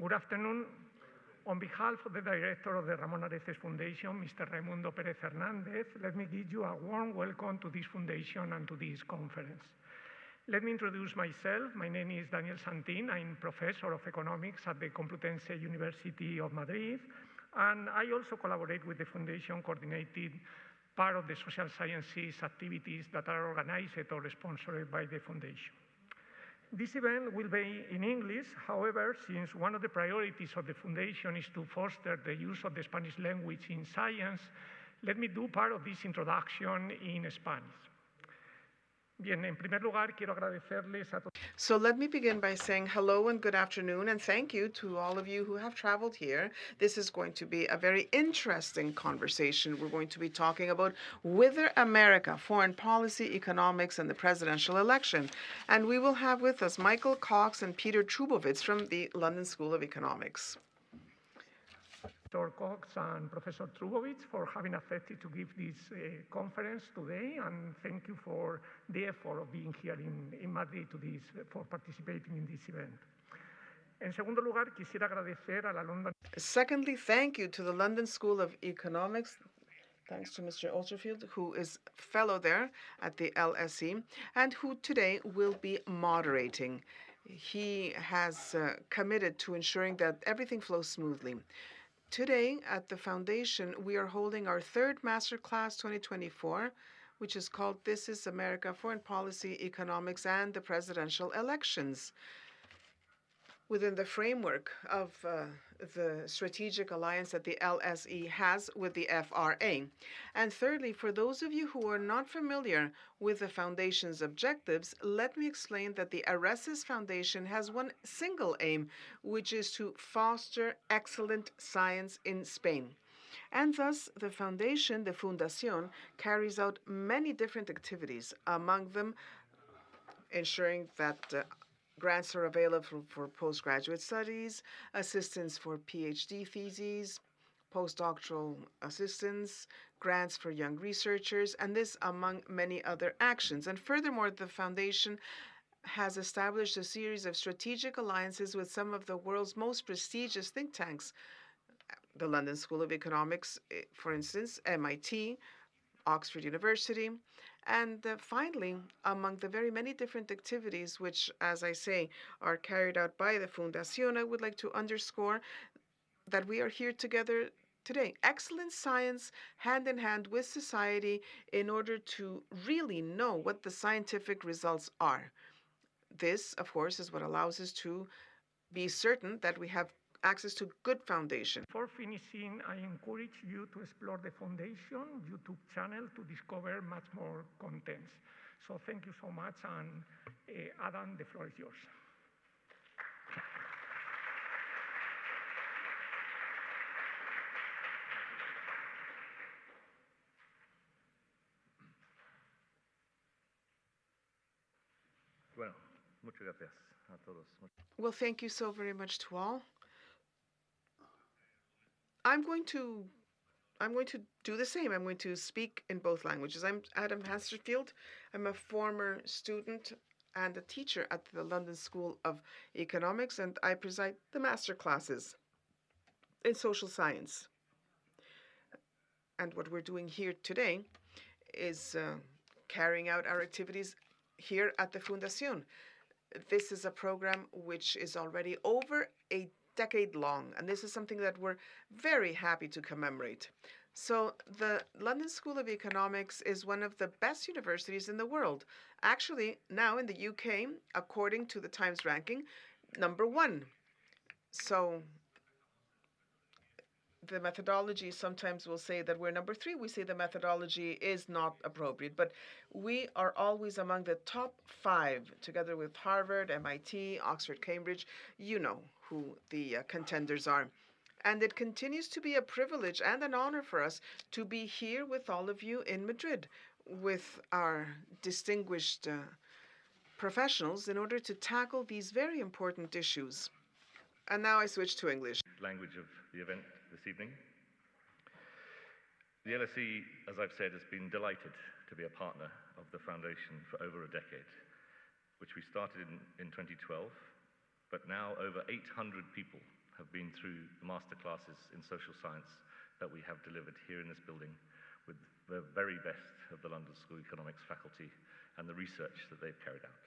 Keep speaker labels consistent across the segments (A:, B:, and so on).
A: Good afternoon. On behalf of the director of the Ramón Areces Foundation, Mr. Raimundo Pérez Hernández, let me give you a warm welcome to this foundation and to this conference. Let me introduce myself. My name is Daniel Santín. I'm professor of economics at the Complutense University of Madrid, and I also collaborate with the foundation, coordinating part of the social sciences activities that are organized or sponsored by the foundation. This event will be in English. However, since one of the priorities of the foundation is to foster the use of the Spanish language in science, let me do part of this introduction in Spanish. Bien, en primer lugar, quiero agradecerles a todos.
B: So let me begin by saying hello and good afternoon, and thank you to all of you who have traveled here. This is going to be a very interesting conversation. We're going to be talking about Whither America, foreign policy, economics, and the presidential election. And we will have with us Michael Cox and Peter Trubowitz from the London School of Economics.
A: Professor Cox and Professor Trubowitz for having accepted to give this conference today, and thank you for the effort of being here in Madrid for participating in this event. En segundo lugar, quisiera agradecer a la London.
B: Secondly, thank you to the London School of Economics. Thanks to Mr. Ulterfield, who is fellow there at the LSE, and who today will be moderating. He has committed to ensuring that everything flows smoothly. Today at the Foundation, we are holding our third Masterclass 2024, which is called This is America, Foreign Policy, Economics, and the Presidential Elections, within the framework of the strategic alliance that the LSE has with the FRA. And thirdly, for those of you who are not familiar with the Foundation's objectives, let me explain that the Areces Foundation has one single aim, which is to foster excellent science in Spain. And thus, the Foundation, the Fundación, carries out many different activities, among them ensuring that grants are available for postgraduate studies, assistance for PhD theses, postdoctoral assistance, grants for young researchers, and this among many other actions. And furthermore, the Foundation has established a series of strategic alliances with some of the world's most prestigious think tanks, the London School of Economics, for instance, MIT, Oxford University, and finally, among the very many different activities which, as I say, are carried out by the Fundación, I would like to underscore that we are here together today. Excellent science, hand in hand with society, in order to really know what the scientific results are. This, of course, is what allows us to be certain that we have access to good foundation.
A: Before finishing, I encourage you to explore the Foundation YouTube channel to discover much more contents. So thank you so much, and Adam, the floor is yours.
C: Bueno, muchas gracias a todos.
B: Well, thank you so very much to all. I'm going to do the same. I'm going to speak in both languages. I'm Adam Hasterfield. I'm a former student and a teacher at the London School of Economics, and I preside the master classes in social science. And what we're doing here today is carrying out our activities here at the Fundación. This is a program which is already over a decade long, and this is something that we're very happy to commemorate. So the London School of Economics is one of the best universities in the world. Actually, now in the UK, according to the Times ranking, #1. So the methodology sometimes will say that we're #3. We say the methodology is not appropriate, but we are always among the top 5, together with Harvard, MIT, Oxford, Cambridge. You know who the contenders are. And it continues to be a privilege and an honor for us to be here with all of you in Madrid, with our distinguished professionals, in order to tackle these very important issues. And now I switch to English.
C: Language of the event this evening. The LSE, as I've said, has been delighted to be a partner of the Foundation for over a decade, which we started in 2012, but now over 800 people have been through the masterclasses in social science that we have delivered here in this building with the very best of the London School of Economics faculty and the research that they've carried out.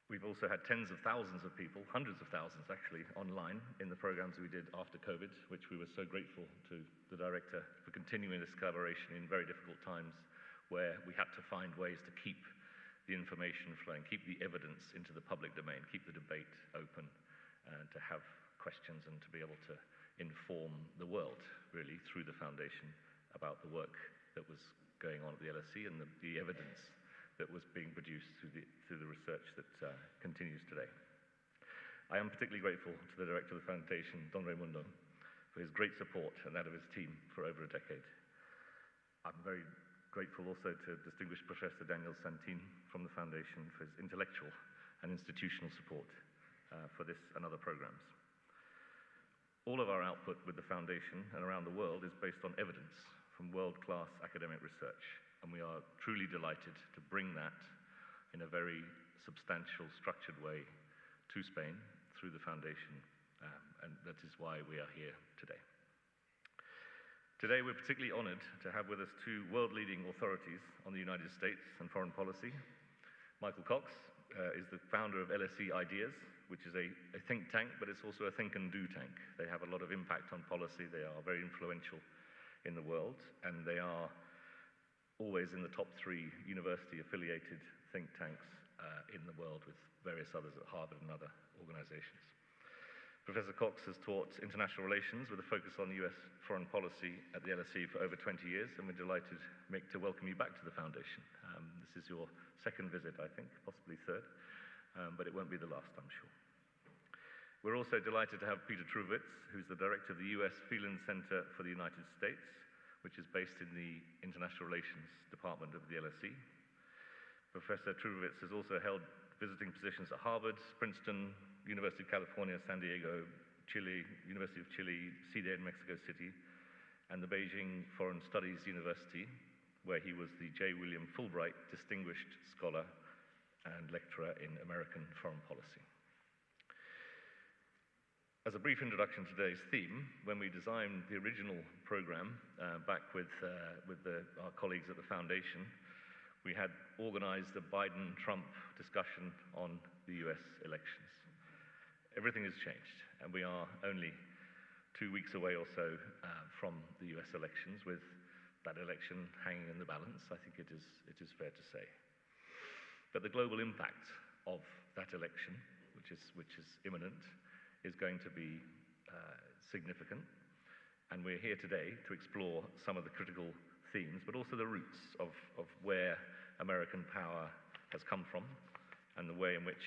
C: We've also had tens of thousands of people, hundreds of thousands actually, online in the programs we did after COVID, which we were so grateful to the director for continuing this collaboration in very difficult times where we had to find ways to keep the information flowing, keep the evidence into the public domain, keep the debate open, and to have questions and to be able to inform the world, really, through the foundation about the work that was going on at the LSE and the evidence that was being produced through the research that continues today. I am particularly grateful to the director of the foundation, Don Raimundo, for his great support and that of his team for over a decade. I'm very grateful also to distinguished Professor Daniel Santin from the Foundation for his intellectual and institutional support for this and other programs. All of our output with the Foundation and around the world is based on evidence from world-class academic research, and we are truly delighted to bring that in a very substantial, structured way to Spain through the Foundation, and that is why we are here today. Today, we're particularly honored to have with us two world-leading authorities on the United States and foreign policy. Michael Cox is the founder of LSE IDEAS, which is a think tank, but it's also a think and do tank. They have a lot of impact on policy. They are very influential in the world, and they are always in the top 3 university-affiliated think tanks in the world, with various others at Harvard and other organizations. Professor Cox has taught international relations with a focus on US foreign policy at the LSE for over 20 years, and we're delighted, Mick, to welcome you back to the Foundation. This is your second visit, I think, possibly third, but it won't be the last, I'm sure. We're also delighted to have Peter Trubowitz, who's the director of the US Phelan Center for the United States, which is based in the International Relations Department of the LSE. Professor Trubowitz has also held visiting positions at Harvard, Princeton, University of California, San Diego, Chile, University of Chile, CDA in Mexico City, and the Beijing Foreign Studies University, where he was the J. William Fulbright Distinguished Scholar and Lecturer in American Foreign Policy. As a brief introduction to today's theme, when we designed the original program back with our colleagues at the Foundation, we had organized a Biden-Trump discussion on the US elections. Everything has changed, and we are only 2 weeks away or so from the US elections, with that election hanging in the balance, I think it is fair to say. But the global impact of that election, which is imminent, is going to be significant, and we're here today to explore some of the critical themes, but also the roots of where American power has come from, and the way in which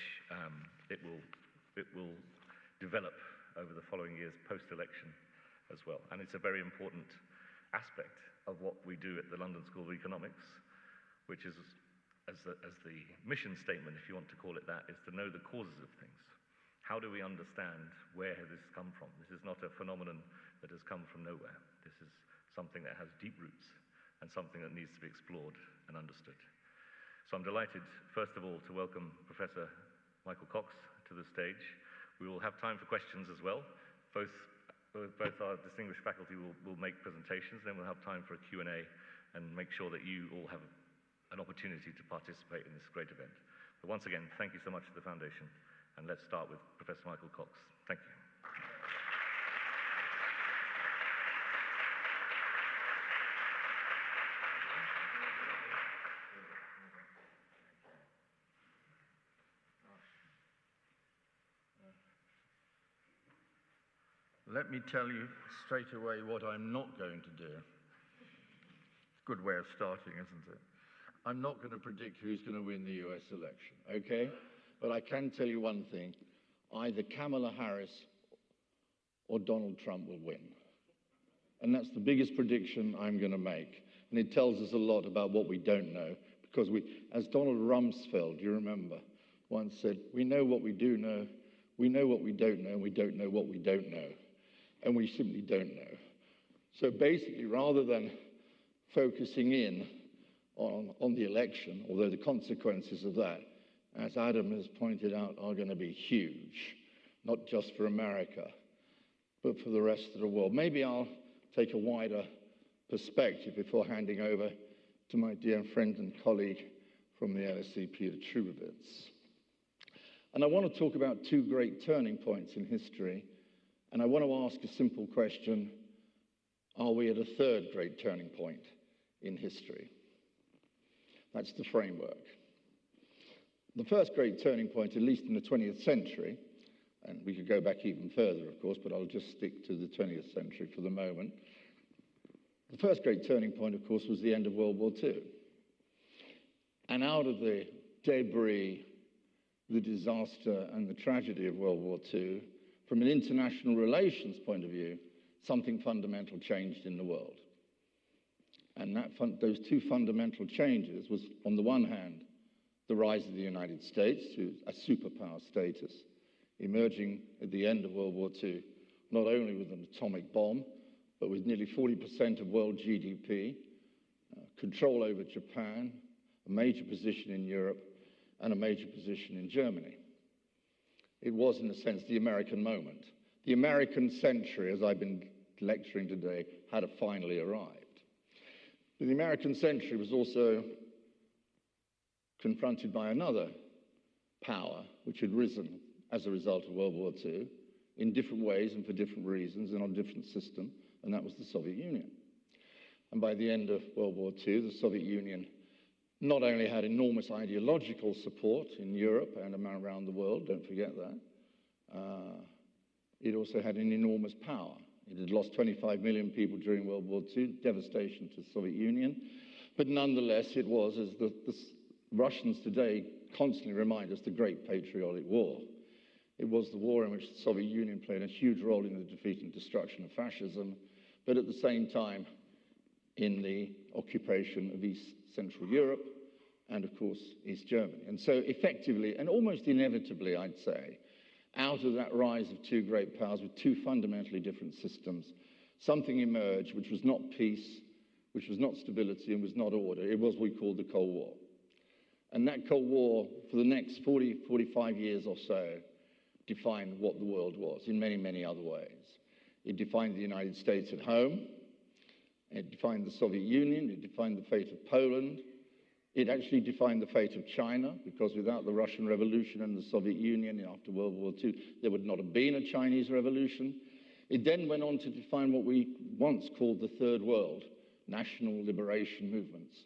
C: it will develop over the following years post-election as well. And it's a very important aspect of what we do at the London School of Economics, which is, as the mission statement, if you want to call it that, is to know the causes of things. How do we understand where has this come from? This is not a phenomenon that has come from nowhere. This is something that has deep roots and something that needs to be explored and understood. So I'm delighted, first of all, to welcome Professor Michael Cox to the stage. We will have time for questions as well. Both our distinguished faculty will make presentations, then we'll have time for a Q&A and make sure that you all have an opportunity to participate in this great event. But once again, thank you so much to the Foundation. And let's start with Professor Michael Cox. Thank you.
D: Let me tell you straight away what I'm not going to do. Good way of starting, isn't it? I'm not going to predict who's going to win the US election, okay? But I can tell you one thing. Either Kamala Harris or Donald Trump will win. And that's the biggest prediction I'm going to make. And it tells us a lot about what we don't know. Because as Donald Rumsfeld, you remember, once said, we know what we do know, we know what we don't know, and we don't know what we don't know. And we simply don't know. So basically, rather than focusing in on the election, although the consequences of that, as Adam has pointed out, are going to be huge. not just for America, but for the rest of the world. Maybe I'll take a wider perspective before handing over to my dear friend and colleague from the LSE, Peter Trubowitz. And I want to talk about two great turning points in history, and I want to ask a simple question: are we at a third great turning point in history? That's the framework. The first great turning point, at least in the 20th century, and we could go back even further, of course, but I'll just stick to the 20th century for the moment. The first great turning point, of course, was the end of World War II. And out of the debris, the disaster, and the tragedy of World War II, from an international relations point of view, something fundamental changed in the world. And those two fundamental changes was, on the one hand, the rise of the United States to a superpower status, emerging at the end of World War II, not only with an atomic bomb, but with nearly 40% of world GDP, control over Japan, a major position in Europe, and a major position in Germany. It was, in a sense, the American moment. The American century, as I've been lecturing today, had finally arrived. But the American century was also confronted by another power which had risen as a result of World War II in different ways and for different reasons and on a different system, and that was the Soviet Union. And by the end of World War II, the Soviet Union not only had enormous ideological support in Europe and around the world, don't forget that, it also had an enormous power. It had lost 25 million people during World War II, devastation to the Soviet Union, but nonetheless it was, as the Russians today constantly remind us, the Great Patriotic War. It was the war in which the Soviet Union played a huge role in the defeat and destruction of fascism, but at the same time in the occupation of East Central Europe and, of course, East Germany. And so effectively, and almost inevitably, I'd say, out of that rise of two great powers with two fundamentally different systems, something emerged which was not peace, which was not stability, and was not order. It was what we called the Cold War. And that Cold War, for the next 40, 45 years or so, defined what the world was in many, many other ways. It defined the United States at home. It defined the Soviet Union. It defined the fate of Poland. It actually defined the fate of China, because without the Russian Revolution and the Soviet Union after World War II, there would not have been a Chinese Revolution. It then went on to define what we once called the Third World, national liberation movements,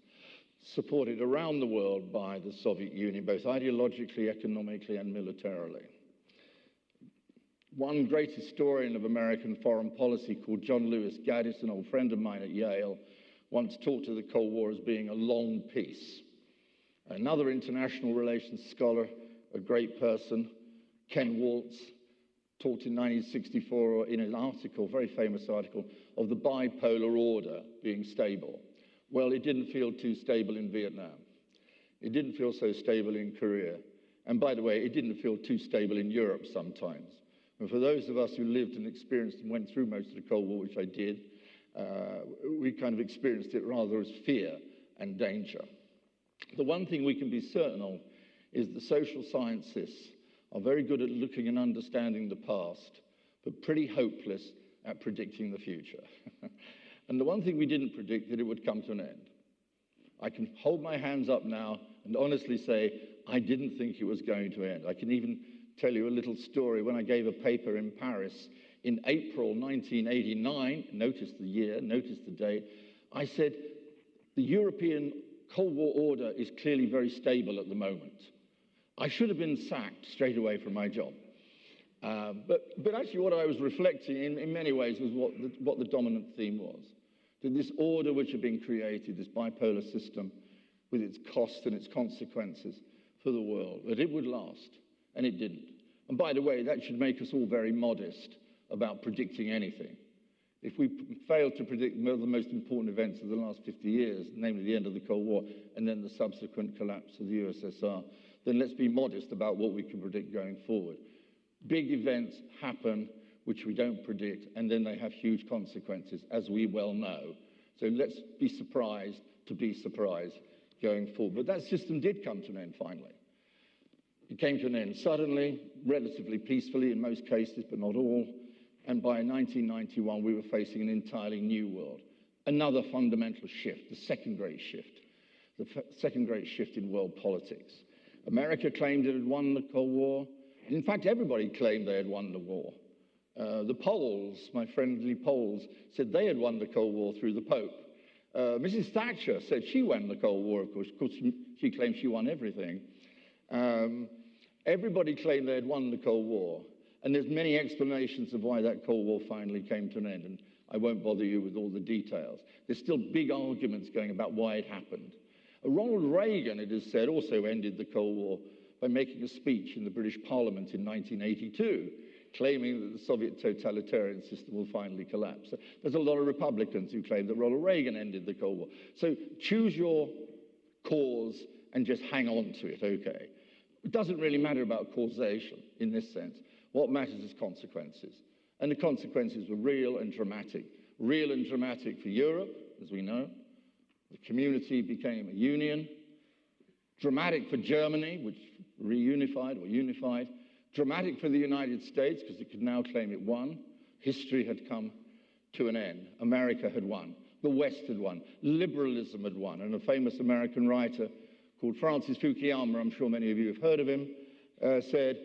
D: supported around the world by the Soviet Union, both ideologically, economically, and militarily. One great historian of American foreign policy called John Lewis Gaddis, an old friend of mine at Yale, once talked of the Cold War as being a long peace. Another international relations scholar, a great person, Ken Waltz, talked in 1964 in an article, very famous article, of the bipolar order being stable. Well, it didn't feel too stable in Vietnam. It didn't feel so stable in Korea. And by the way, it didn't feel too stable in Europe sometimes. And for those of us who lived and experienced and went through most of the Cold War, which I did, we kind of experienced it rather as fear and danger. The one thing we can be certain of is the social sciences are very good at looking and understanding the past, but pretty hopeless at predicting the future. And the one thing we didn't predict, that it would come to an end. I can hold my hands up now and honestly say, I didn't think it was going to end. I can even tell you a little story. When I gave a paper in Paris in April 1989, notice the year, notice the date, I said, the European Cold War order is clearly very stable at the moment. I should have been sacked straight away from my job. But actually what I was reflecting in many ways was what the dominant theme was. That this order which had been created, this bipolar system, with its costs and its consequences for the world, that it would last, and it didn't. And by the way, that should make us all very modest about predicting anything. If we fail to predict one of the most important events of the last 50 years, namely the end of the Cold War and then the subsequent collapse of the USSR, then let's be modest about what we can predict going forward. Big events happen which we don't predict, and then they have huge consequences, as we well know. So let's be surprised to be surprised going forward. But that system did come to an end finally. It came to an end suddenly, relatively peacefully in most cases, but not all. And by 1991, we were facing an entirely new world. Another fundamental shift, the second great shift, second great shift in world politics. America claimed it had won the Cold War. In fact, everybody claimed they had won the war. The Poles, my friendly Poles, said they had won the Cold War through the Pope. Mrs. Thatcher said she won the Cold War, of course. She claimed she won everything. Everybody claimed they had won the Cold War. And there's many explanations of why that Cold War finally came to an end. And I won't bother you with all the details. There's still big arguments going about why it happened. Ronald Reagan, it is said, also ended the Cold War by making a speech in the British Parliament in 1982, claiming that the Soviet totalitarian system will finally collapse. So there's a lot of Republicans who claim that Ronald Reagan ended the Cold War. So choose your cause and just hang on to it, okay? It doesn't really matter about causation in this sense. What matters is consequences. And the consequences were real and dramatic. Real and dramatic for Europe, as we know. The community became a union. Dramatic for Germany, which reunified or unified. Dramatic for the United States, because it could now claim it won. History had come to an end. America had won. The West had won. Liberalism had won. And a famous American writer called Francis Fukuyama, I'm sure many of you have heard of him, said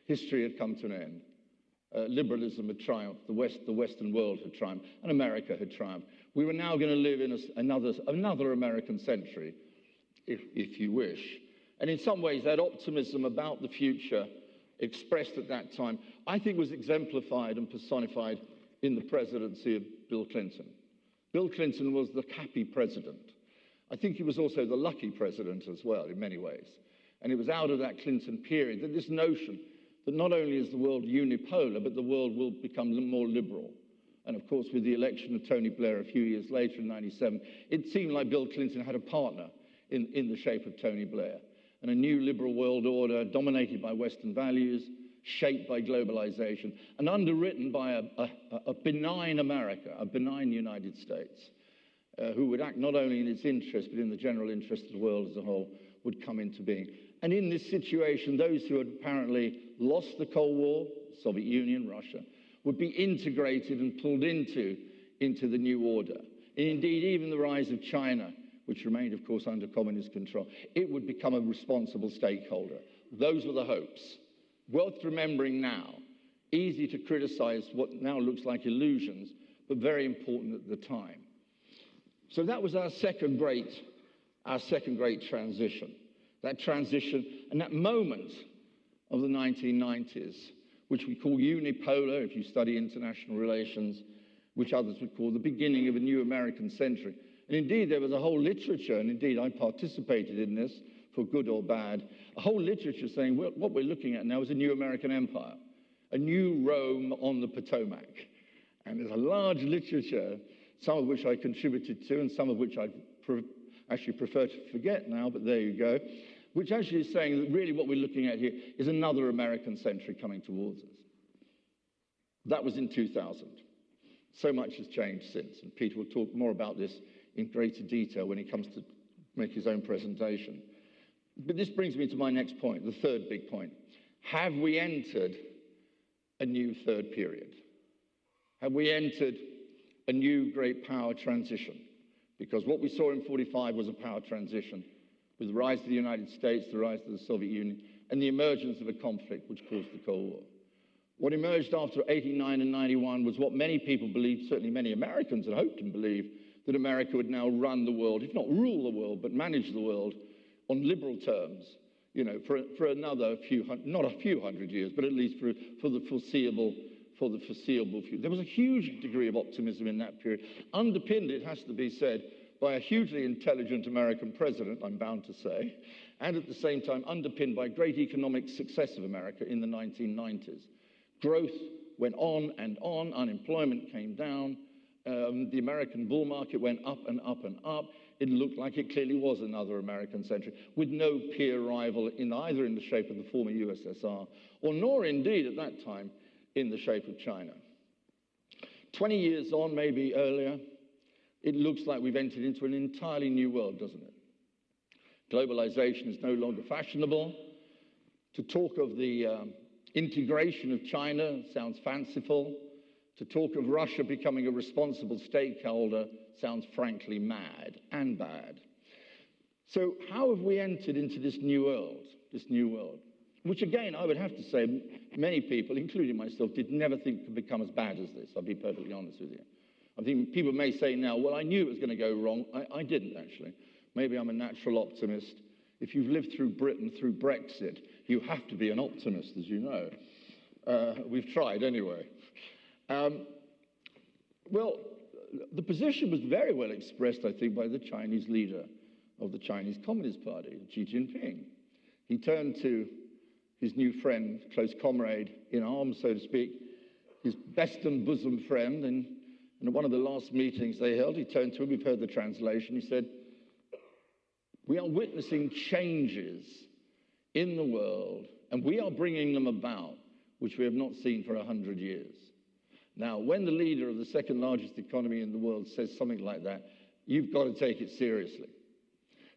D: history had come to an end. Liberalism had triumphed. The Western world had triumphed. And America had triumphed. We were now going to live in another American century, if you wish. And in some ways, that optimism about the future expressed at that time, I think was exemplified and personified in the presidency of Bill Clinton. Bill Clinton was the happy president. I think he was also the lucky president as well, in many ways. And it was out of that Clinton period that this notion that not only is the world unipolar, but the world will become more liberal. And of course, with the election of Tony Blair a few years later in '97, it seemed like Bill Clinton had a partner in the shape of Tony Blair. And a new liberal world order dominated by Western values, shaped by globalization, and underwritten by a benign America, a benign United States, who would act not only in its interest, but in the general interest of the world as a whole, would come into being. And in this situation, those who had apparently lost the Cold War, Soviet Union, Russia, would be integrated and pulled into the new order. And indeed, even the rise of China, which remained, of course, under communist control, it would become a responsible stakeholder. Those were the hopes. Worth remembering now. Easy to criticize what now looks like illusions, but very important at the time. So that was our second great transition. That transition and that moment of the 1990s, which we call unipolar, if you study international relations, which others would call the beginning of a new American century. And indeed, there was a whole literature, and indeed I participated in this, for good or bad, a whole literature saying what we're looking at now is a new American empire, a new Rome on the Potomac. And there's a large literature, some of which I contributed to, and some of which I actually prefer to forget now, but there you go, which actually is saying that really what we're looking at here is another American century coming towards us. That was in 2000. So much has changed since, and Peter will talk more about this in greater detail when he comes to make his own presentation. But this brings me to my next point, the third big point. Have we entered a new third period? Have we entered a new great power transition? Because what we saw in 45 was a power transition, with the rise of the United States, the rise of the Soviet Union, and the emergence of a conflict which caused the Cold War. What emerged after 89 and 91 was what many people believed, certainly many Americans had hoped and believed, that America would now run the world, if not rule the world, but manage the world on liberal terms, you know, for another not a few hundred years, but at least for the foreseeable future. There was a huge degree of optimism in that period, underpinned, it has to be said, by a hugely intelligent American president, I'm bound to say, and at the same time underpinned by great economic success of America in the 1990s. Growth went on and on, unemployment came down, the American bull market went up and up and up. It looked like it clearly was another American century, with no peer rival either in the shape of the former USSR, or nor indeed at that time in the shape of China. 20 years on, maybe earlier, it looks like we've entered into an entirely new world, doesn't it? Globalization is no longer fashionable. To talk of the integration of China sounds fanciful. To talk of Russia becoming a responsible stakeholder sounds frankly mad and bad. So how have we entered into this new world, which again, I would have to say, many people, including myself, did never think could become as bad as this. I'll be perfectly honest with you. I think people may say now, well, I knew it was going to go wrong. I didn't, actually. Maybe I'm a natural optimist. If you've lived through Britain, through Brexit, you have to be an optimist, as you know. We've tried anyway. Well, the position was very well expressed, I think, by the Chinese leader of the Chinese Communist Party, Xi Jinping. He turned to his new friend, close comrade in arms, so to speak, his best and bosom friend, and in one of the last meetings they held, he turned to him, we've heard the translation, he said, "We are witnessing changes in the world, and we are bringing them about, which we have not seen for 100 years. Now, when the leader of the second largest economy in the world says something like that, you've got to take it seriously.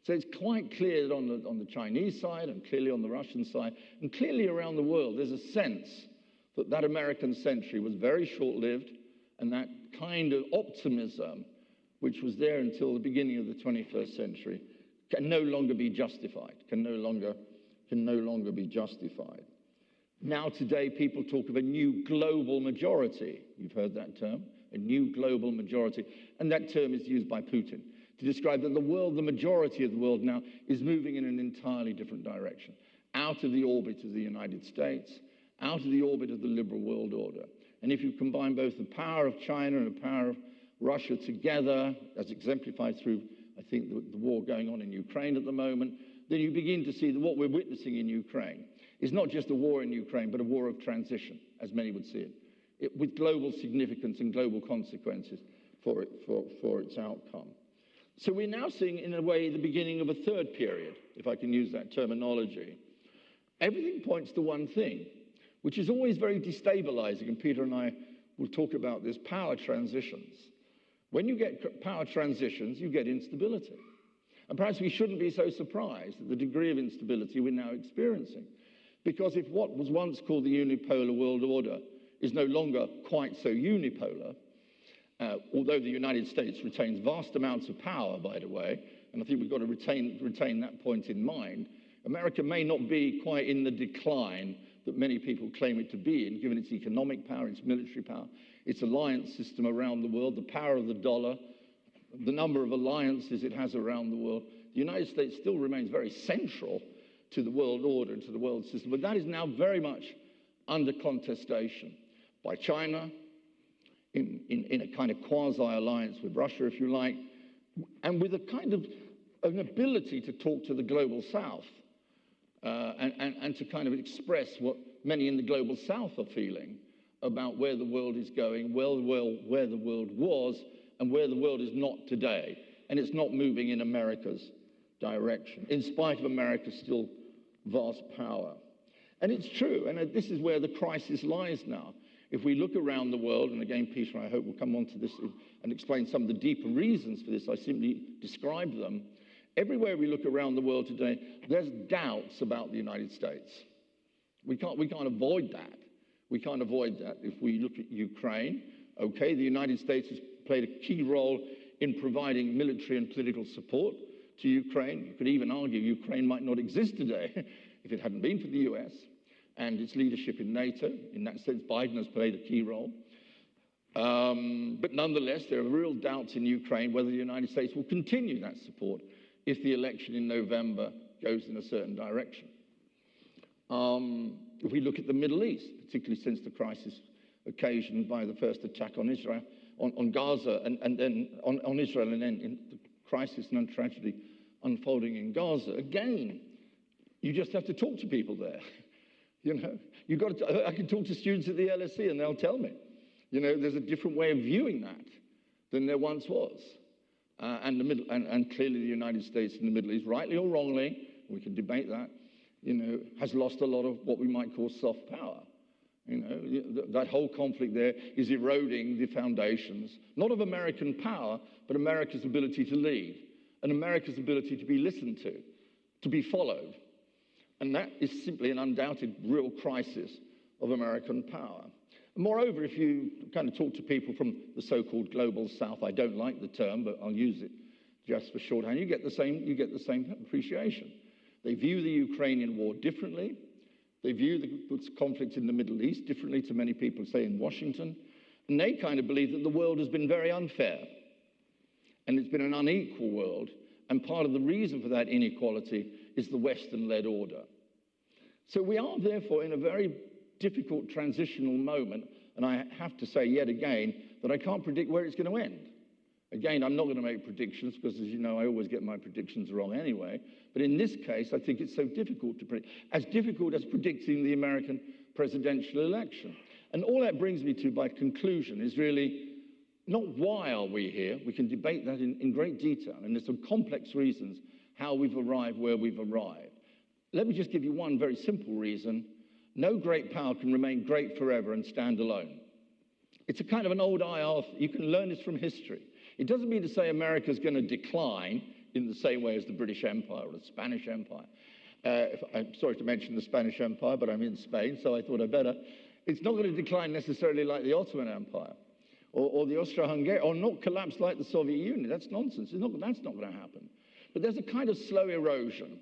D: So it's quite clear that on the Chinese side and clearly on the Russian side and clearly around the world, there's a sense that that American century was very short-lived, and that kind of optimism, which was there until the beginning of the 21st century, can no longer be justified, can no longer be justified. Now today, people talk of a new global majority. You've heard that term, a new global majority. And that term is used by Putin to describe that the world, the majority of the world now, is moving in an entirely different direction, out of the orbit of the United States, out of the orbit of the liberal world order. And if you combine both the power of China and the power of Russia together, as exemplified through, I think, the war going on in Ukraine at the moment, then you begin to see that what we're witnessing in Ukraine is not just a war in Ukraine, but a war of transition, as many would see it, with global significance and global consequences for its outcome. So we're now seeing, in a way, the beginning of a third period, if I can use that terminology. Everything points to one thing, which is always very destabilizing, and Peter and I will talk about this, power transitions. When you get power transitions, you get instability. And perhaps we shouldn't be so surprised at the degree of instability we're now experiencing. Because if what was once called the unipolar world order is no longer quite so unipolar, although the United States retains vast amounts of power, by the way, and I think we've got to retain that point in mind, America may not be quite in the decline that many people claim it to be in, given its economic power, its military power, its alliance system around the world, the power of the dollar, the number of alliances it has around the world. The United States still remains very central to the world order and to the world system, but that is now very much under contestation by China, in a kind of quasi-alliance with Russia, if you like, and with a kind of an ability to talk to the global south and to kind of express what many in the global south are feeling about where the world is going, where the world was, and where the world is not today. And it's not moving in America's direction, in spite of America's still vast power. And it's true, and this is where the crisis lies now. If we look around the world, and again, Peter, I hope will come on to this and explain some of the deeper reasons for this, I simply describe them. Everywhere we look around the world today, there's doubts about the United States. We can't avoid that. We can't avoid that. If we look at Ukraine, okay, the United States has played a key role in providing military and political support to Ukraine. You could even argue Ukraine might not exist today if it hadn't been for the US and its leadership in NATO. In that sense, Biden has played a key role. But nonetheless, there are real doubts in Ukraine whether the United States will continue that support if the election in November goes in a certain direction. If we look at the Middle East, particularly since the crisis occasioned by the first attack on Israel, on Gaza, and then on Israel, and then in the crisis and tragedy unfolding in Gaza, again, you just have to talk to people there. You know, I can talk to students at the LSE and they'll tell me, you know, there's a different way of viewing that than there once was. And clearly the United States and the Middle East, rightly or wrongly, we can debate that, you know, has lost a lot of what we might call soft power. You know, that whole conflict there is eroding the foundations, not of American power, but America's ability to lead, and America's ability to be listened to be followed. And that is simply an undoubted real crisis of American power. Moreover, if you kind of talk to people from the so-called global south, I don't like the term, but I'll use it just for shorthand, you get the same appreciation. They view the Ukrainian war differently. They view the conflict in the Middle East differently to many people, say, in Washington. And they kind of believe that the world has been very unfair. And it's been an unequal world. And part of the reason for that inequality is the Western-led order. So we are, therefore, in a very difficult transitional moment. And I have to say yet again that I can't predict where it's going to end. Again, I'm not going to make predictions because, as you know, I always get my predictions wrong anyway. But in this case, I think it's so difficult to predict, as difficult as predicting the American presidential election. And all that brings me to my conclusion is really not why are we here. We can debate that in great detail. And there's some complex reasons how we've arrived where we've arrived. Let me just give you one very simple reason. No great power can remain great forever and stand alone. It's a kind of an old IR. You can learn this from history. It doesn't mean to say America's going to decline in the same way as the British Empire or the Spanish Empire. I'm sorry to mention the Spanish Empire, but I'm in Spain, so I thought I'd better. It's not going to decline necessarily like the Ottoman Empire or the Austro-Hungarian, or not collapse like the Soviet Union. That's nonsense. That's not going to happen. But there's a kind of slow erosion.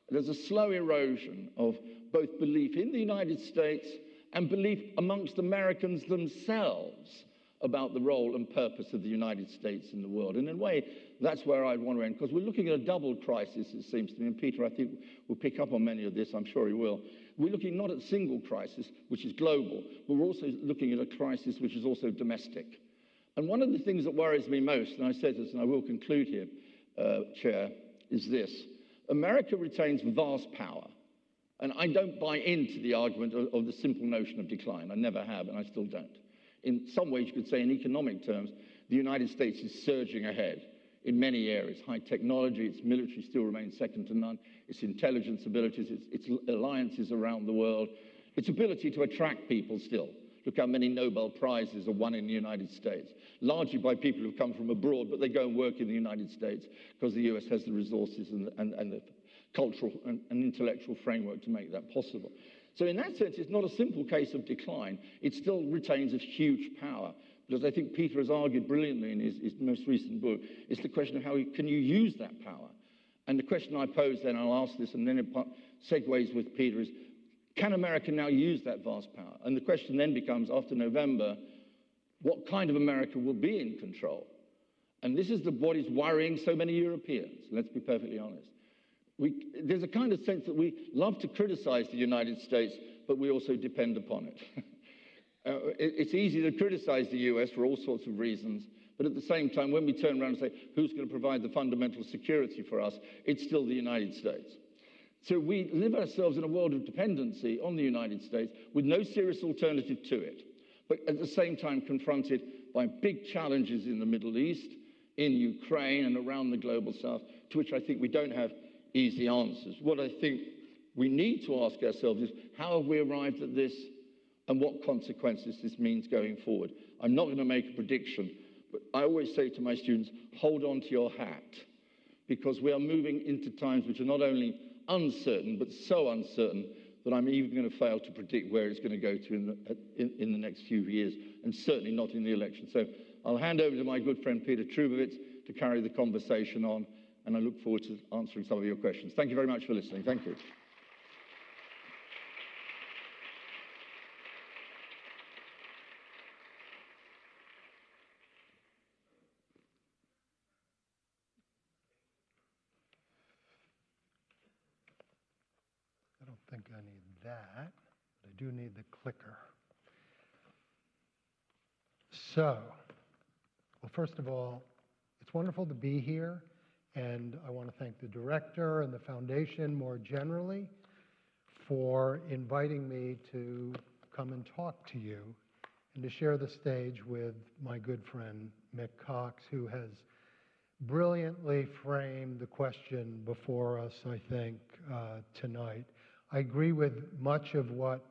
D: There's a slow erosion of both belief in the United States and belief amongst Americans themselves about the role and purpose of the United States in the world. And in a way, that's where I'd want to end, because we're looking at a double crisis, it seems to me. And Peter, I think, will pick up on many of this. I'm sure he will. We're looking not at a single crisis, which is global, but we're also looking at a crisis which is also domestic. And one of the things that worries me most, and I said this, and I will conclude here, Chair, is this. America retains vast power. And I don't buy into the argument of the simple notion of decline. I never have, and I still don't. In some ways, you could say in economic terms, the United States is surging ahead in many areas. High technology, its military still remains second to none, its intelligence abilities, its alliances around the world, its ability to attract people still. Look how many Nobel Prizes are won in the United States, largely by people who've come from abroad, but they go and work in the United States because the US has the resources and the cultural and intellectual framework to make that possible. So in that sense, it's not a simple case of decline. It still retains a huge power. But as I think Peter has argued brilliantly in his most recent book, it's the question of how can you use that power? And the question I pose then, I'll ask this, and then it segues with Peter, is can America now use that vast power? And the question then becomes, after November, what kind of America will be in control? And this is what is worrying so many Europeans, let's be perfectly honest. There's a kind of sense that we love to criticize the United States, but we also depend upon it. It's easy to criticize the US for all sorts of reasons, but at the same time, when we turn around and say, who's going to provide the fundamental security for us, it's still the United States. So we live ourselves in a world of dependency on the United States with no serious alternative to it, but at the same time confronted by big challenges in the Middle East, in Ukraine, and around the global south, to which I think we don't have easy answers. What I think we need to ask ourselves is, how have we arrived at this and what consequences this means going forward? I'm not going to make a prediction, but I always say to my students, hold on to your hat, because we are moving into times which are not only uncertain, but so uncertain that I'm even going to fail to predict where it's going to go to in the next few years, and certainly not in the election. So I'll hand over to my good friend Peter Trubowitz to carry the conversation on, and I look forward to answering some of your questions. Thank you very much for listening. Thank you.
E: I don't think I need that, but I do need the clicker. So, well, first of all, it's wonderful to be here. And I want to thank the director and the foundation more generally for inviting me to come and talk to you and to share the stage with my good friend, Mick Cox, who has brilliantly framed the question before us, I think, tonight. I agree with much of what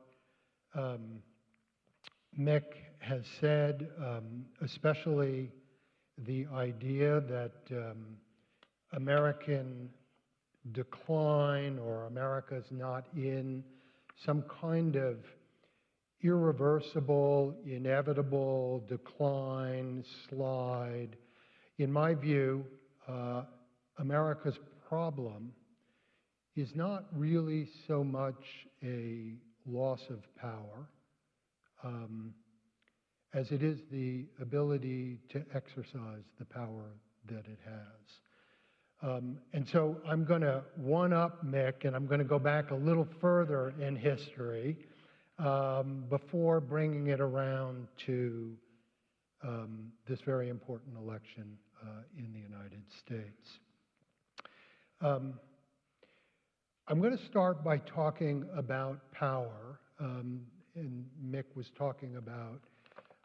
E: Mick has said, especially the idea that American decline, or America's not in some kind of irreversible, inevitable decline, slide. In my view, America's problem is not really so much a loss of power as it is the ability to exercise the power that it has. And so I'm going to one-up Mick, and I'm going to go back a little further in history before bringing it around to this very important election in the United States. I'm going to start by talking about power, and Mick was talking about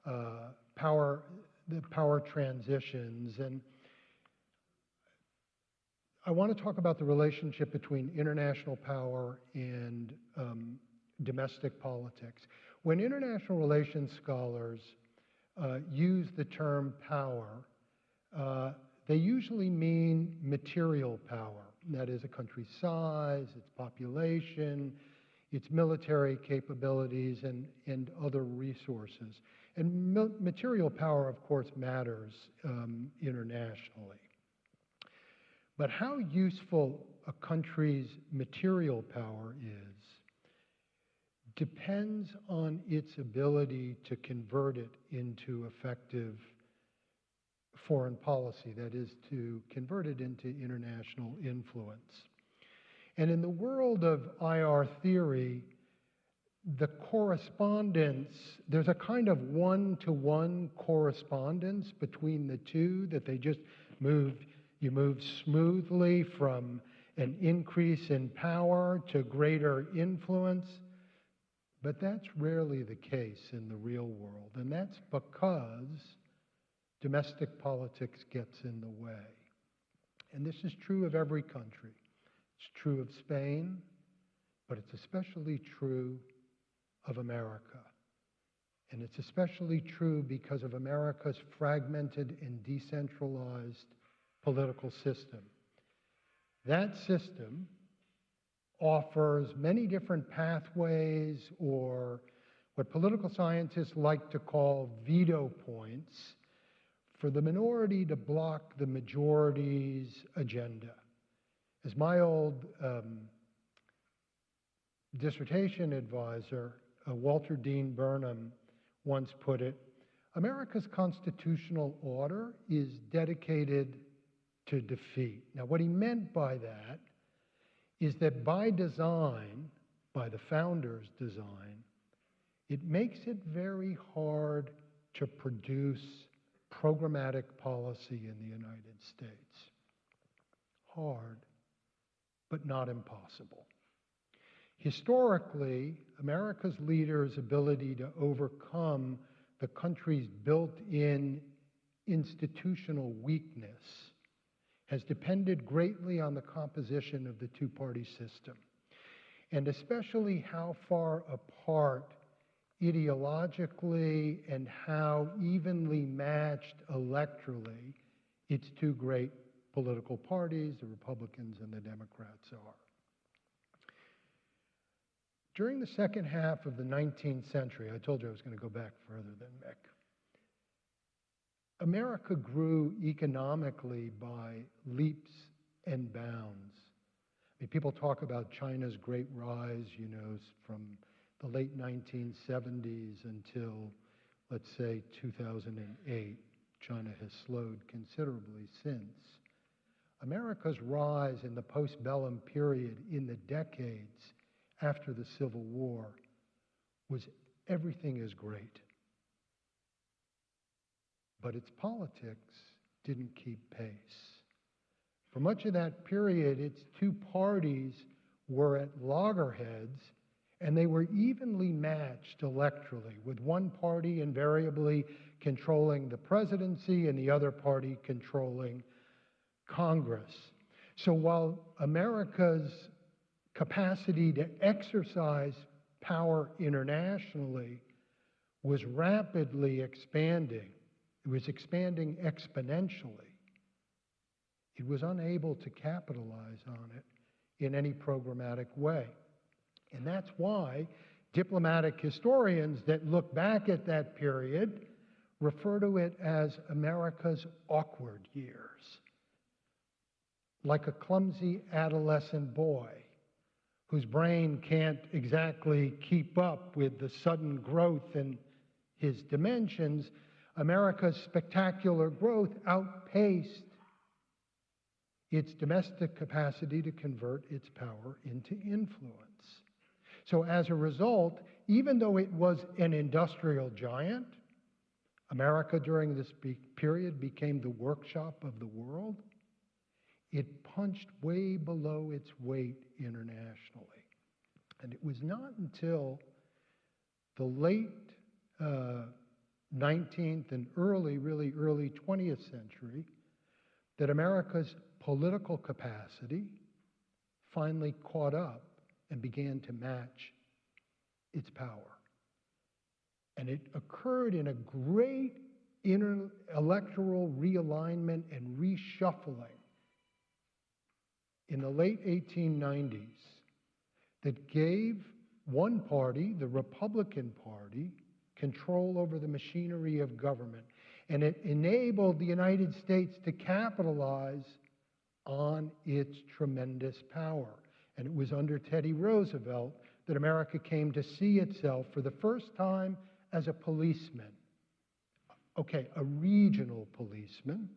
E: the power transitions, and I want to talk about the relationship between international power and domestic politics. When international relations scholars use the term power, they usually mean material power. That is, a country's size, its population, its military capabilities, and other resources. And material power, of course, matters internationally. But how useful a country's material power is depends on its ability to convert it into effective foreign policy, that is, to convert it into international influence. And in the world of IR theory, the correspondence, there's a kind of one-to-one correspondence between the two, that they just you move smoothly from an increase in power to greater influence. But that's rarely the case in the real world, and that's because domestic politics gets in the way. And this is true of every country. It's true of Spain, but it's especially true of America. And it's especially true because of America's fragmented and decentralized political system. That system offers many different pathways, or what political scientists like to call veto points, for the minority to block the majority's agenda. As my old dissertation advisor, Walter Dean Burnham, once put it, America's constitutional order is dedicated to defeat. Now, what he meant by that is that by design, by the founders' design, it makes it very hard to produce programmatic policy in the United States. Hard, but not impossible. Historically, America's leaders' ability to overcome the country's built-in institutional weakness has depended greatly on the composition of the two-party system, and especially how far apart ideologically and how evenly matched electorally its two great political parties, the Republicans and the Democrats, are. During the second half of the 19th century, I told you I was going to go back further than Mick, America grew economically by leaps and bounds. I mean, people talk about China's great rise, you know, from the late 1970s until, let's say, 2008. China has slowed considerably since. America's rise in the postbellum period, in the decades after the Civil War, was everything is great. But its politics didn't keep pace. For much of that period, its two parties were at loggerheads, and they were evenly matched electorally, with one party invariably controlling the presidency and the other party controlling Congress. So while America's capacity to exercise power internationally was rapidly expanding, it was expanding exponentially, it was unable to capitalize on it in any programmatic way. And that's why diplomatic historians that look back at that period refer to it as America's awkward years. Like a clumsy adolescent boy whose brain can't exactly keep up with the sudden growth in his dimensions, America's spectacular growth outpaced its domestic capacity to convert its power into influence. So as a result, even though it was an industrial giant, America during this period became the workshop of the world. It punched way below its weight internationally. And it was not until the late 19th and really early 20th century that America's political capacity finally caught up and began to match its power. And it occurred in a great electoral realignment and reshuffling in the late 1890s that gave one party, the Republican Party, control over the machinery of government. And it enabled the United States to capitalize on its tremendous power. And it was under Teddy Roosevelt that America came to see itself for the first time as a policeman. Okay, a regional policeman.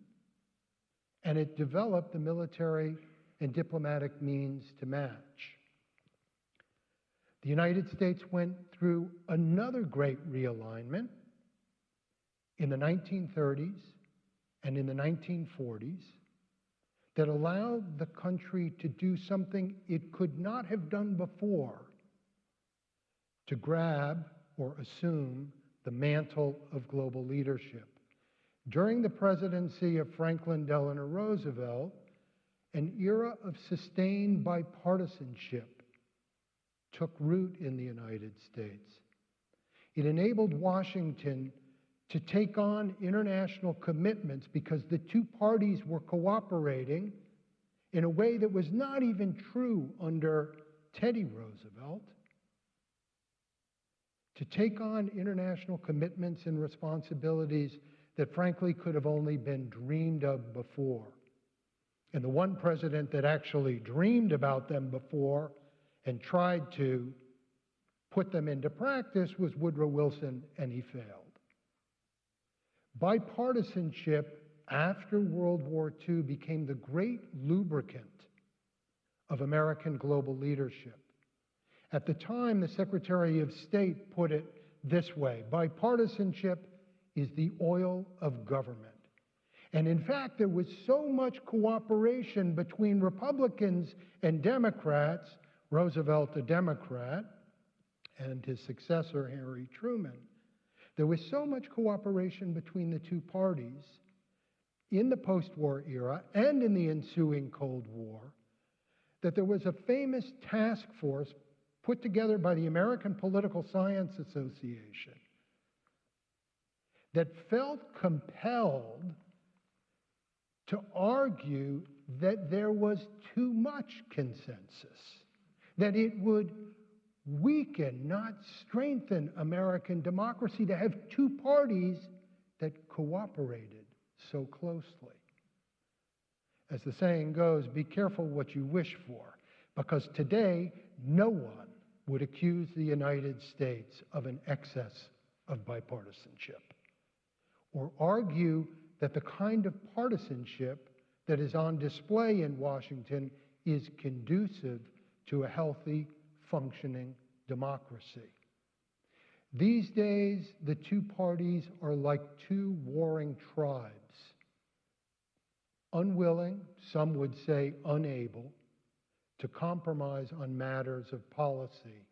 E: And it developed the military and diplomatic means to match. The United States went through another great realignment in the 1930s and in the 1940s that allowed the country to do something it could not have done before, to grab or assume the mantle of global leadership. During the presidency of Franklin Delano Roosevelt, an era of sustained bipartisanship took root in the United States. It enabled Washington to take on international commitments because the two parties were cooperating in a way that was not even true under Teddy Roosevelt, to take on international commitments and responsibilities that frankly could have only been dreamed of before. And the one president that actually dreamed about them before and tried to put them into practice was Woodrow Wilson, and he failed. Bipartisanship after World War II became the great lubricant of American global leadership. At the time, the Secretary of State put it this way: bipartisanship is the oil of government. And in fact, there was so much cooperation between Republicans and Democrats, Roosevelt a Democrat, and his successor, Harry Truman. There was so much cooperation between the two parties in the post-war era and in the ensuing Cold War that there was a famous task force put together by the American Political Science Association that felt compelled to argue that there was too much consensus, that it would weaken, not strengthen American democracy to have two parties that cooperated so closely. As the saying goes, be careful what you wish for, because today no one would accuse the United States of an excess of bipartisanship or argue that the kind of partisanship that is on display in Washington is conducive to a healthy, functioning democracy. These days, the two parties are like two warring tribes, unwilling, some would say unable, to compromise on matters of policy.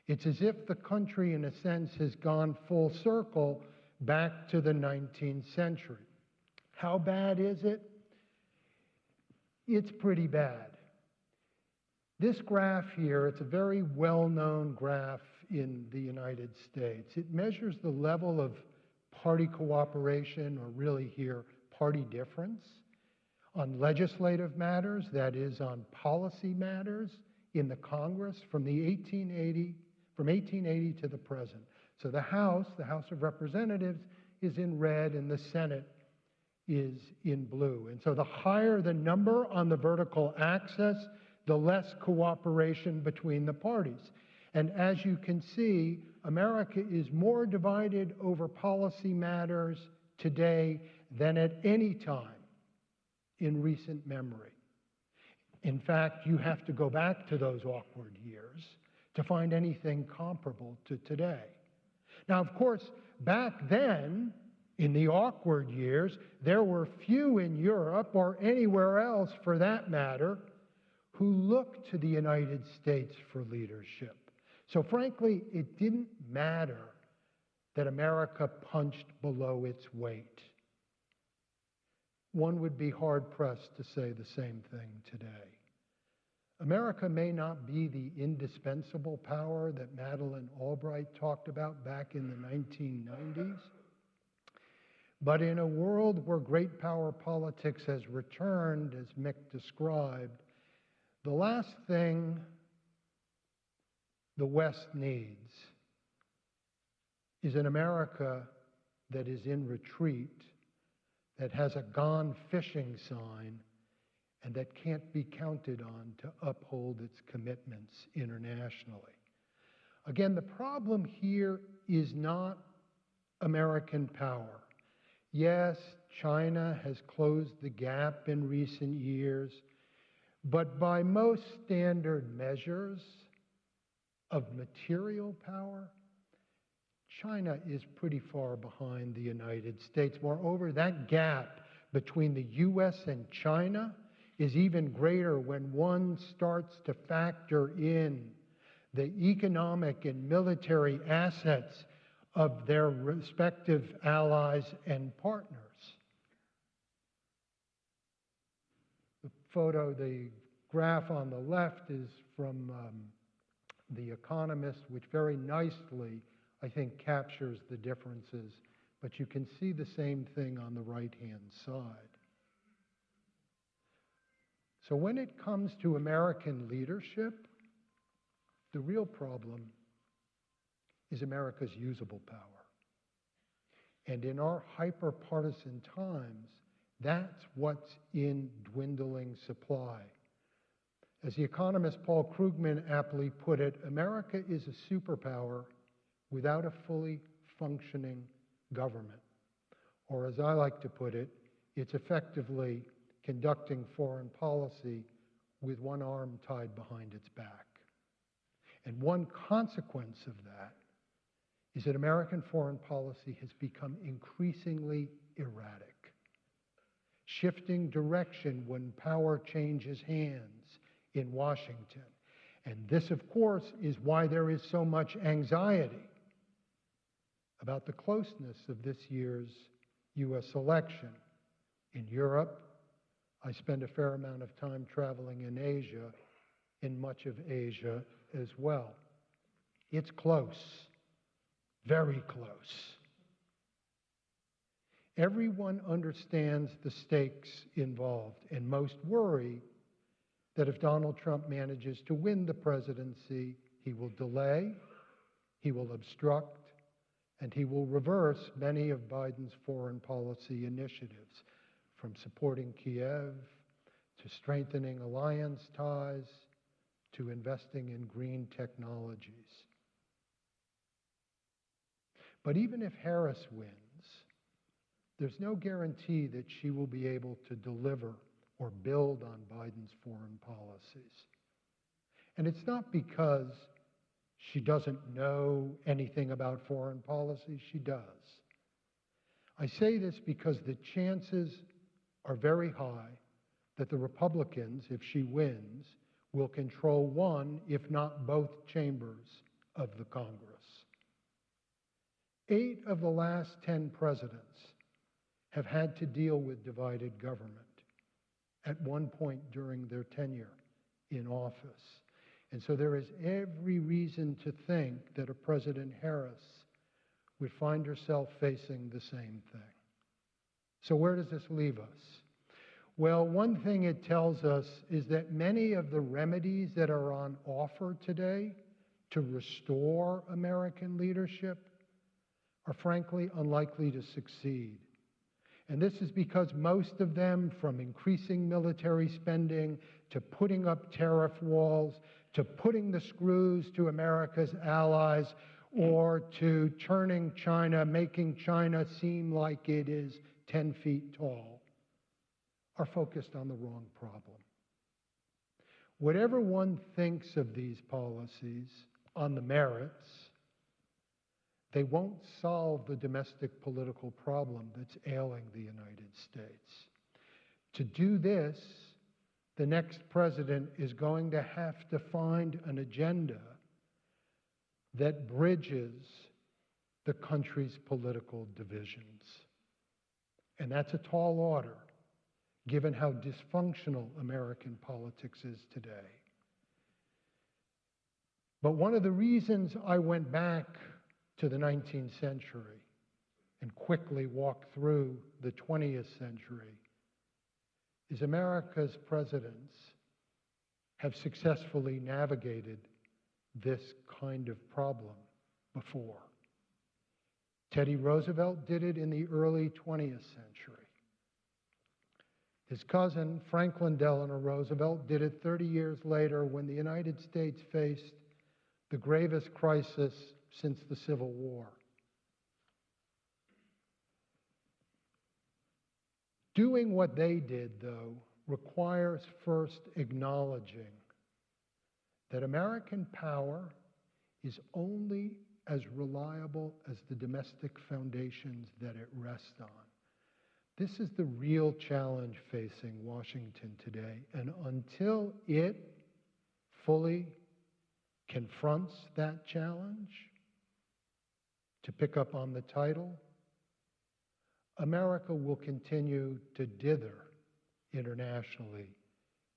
E: It's as if the country, in a sense, has gone full circle back to the 19th century. How bad is it? It's pretty bad. This graph here, it's a very well-known graph in the United States. It measures the level of party cooperation, or really here, party difference, on legislative matters, that is, on policy matters in the Congress from 1880 to the present. So the House of Representatives, is in red and the Senate is in blue. And so the higher the number on the vertical axis, the less cooperation between the parties. And as you can see, America is more divided over policy matters today than at any time in recent memory. In fact, you have to go back to those awkward years to find anything comparable to today. Now, of course, back then, in the awkward years, there were few in Europe, or anywhere else for that matter, who looked to the United States for leadership. So frankly, it didn't matter that America punched below its weight. One would be hard-pressed to say the same thing today. America may not be the indispensable power that Madeleine Albright talked about back in the 1990s, but in a world where great power politics has returned, as Mick described, the last thing the West needs is an America that is in retreat, that has a gone fishing sign, and that can't be counted on to uphold its commitments internationally. Again, the problem here is not American power. Yes, China has closed the gap in recent years, but by most standard measures of material power, China is pretty far behind the United States. Moreover, that gap between the US and China is even greater when one starts to factor in the economic and military assets of their respective allies and partners. The graph on the left is from The Economist, which very nicely, I think, captures the differences, but you can see the same thing on the right-hand side. So when it comes to American leadership, the real problem is America's usable power. And in our hyper-partisan times, that's what's in dwindling supply. As the economist Paul Krugman aptly put it, America is a superpower without a fully functioning government. Or as I like to put it, it's effectively conducting foreign policy with one arm tied behind its back. And one consequence of that is that American foreign policy has become increasingly erratic, shifting direction when power changes hands in Washington. And this, of course, is why there is so much anxiety about the closeness of this year's U.S. election. In Europe, I spend a fair amount of time traveling in Asia, in much of Asia as well. It's close, very close. Everyone understands the stakes involved, and most worry that if Donald Trump manages to win the presidency, he will delay, he will obstruct, and he will reverse many of Biden's foreign policy initiatives, from supporting Kiev, to strengthening alliance ties, to investing in green technologies. But even if Harris wins, there's no guarantee that she will be able to deliver or build on Biden's foreign policies. And it's not because she doesn't know anything about foreign policy. She does. I say this because the chances are very high that the Republicans, if she wins, will control one, if not both, chambers of the Congress. 8 of the last 10 presidents have had to deal with divided government at one point during their tenure in office. And so there is every reason to think that a President Harris would find herself facing the same thing. So where does this leave us? Well, one thing it tells us is that many of the remedies that are on offer today to restore American leadership are frankly unlikely to succeed. And this is because most of them, from increasing military spending to putting up tariff walls, to putting the screws to America's allies, or to turning China, making China seem like it is 10 feet tall, are focused on the wrong problem. Whatever one thinks of these policies on the merits, they won't solve the domestic political problem that's ailing the United States. To do this, the next president is going to have to find an agenda that bridges the country's political divisions. And that's a tall order, given how dysfunctional American politics is today. But one of the reasons I went back to the 19th century and quickly walked through the 20th century is America's presidents have successfully navigated this kind of problem before. Teddy Roosevelt did it in the early 20th century. His cousin, Franklin Delano Roosevelt, did it 30 years later when the United States faced the gravest crisis since the Civil War. Doing what they did, though, requires first acknowledging that American power is only as reliable as the domestic foundations that it rests on. This is the real challenge facing Washington today, and until it fully confronts that challenge, to pick up on the title, America will continue to dither internationally,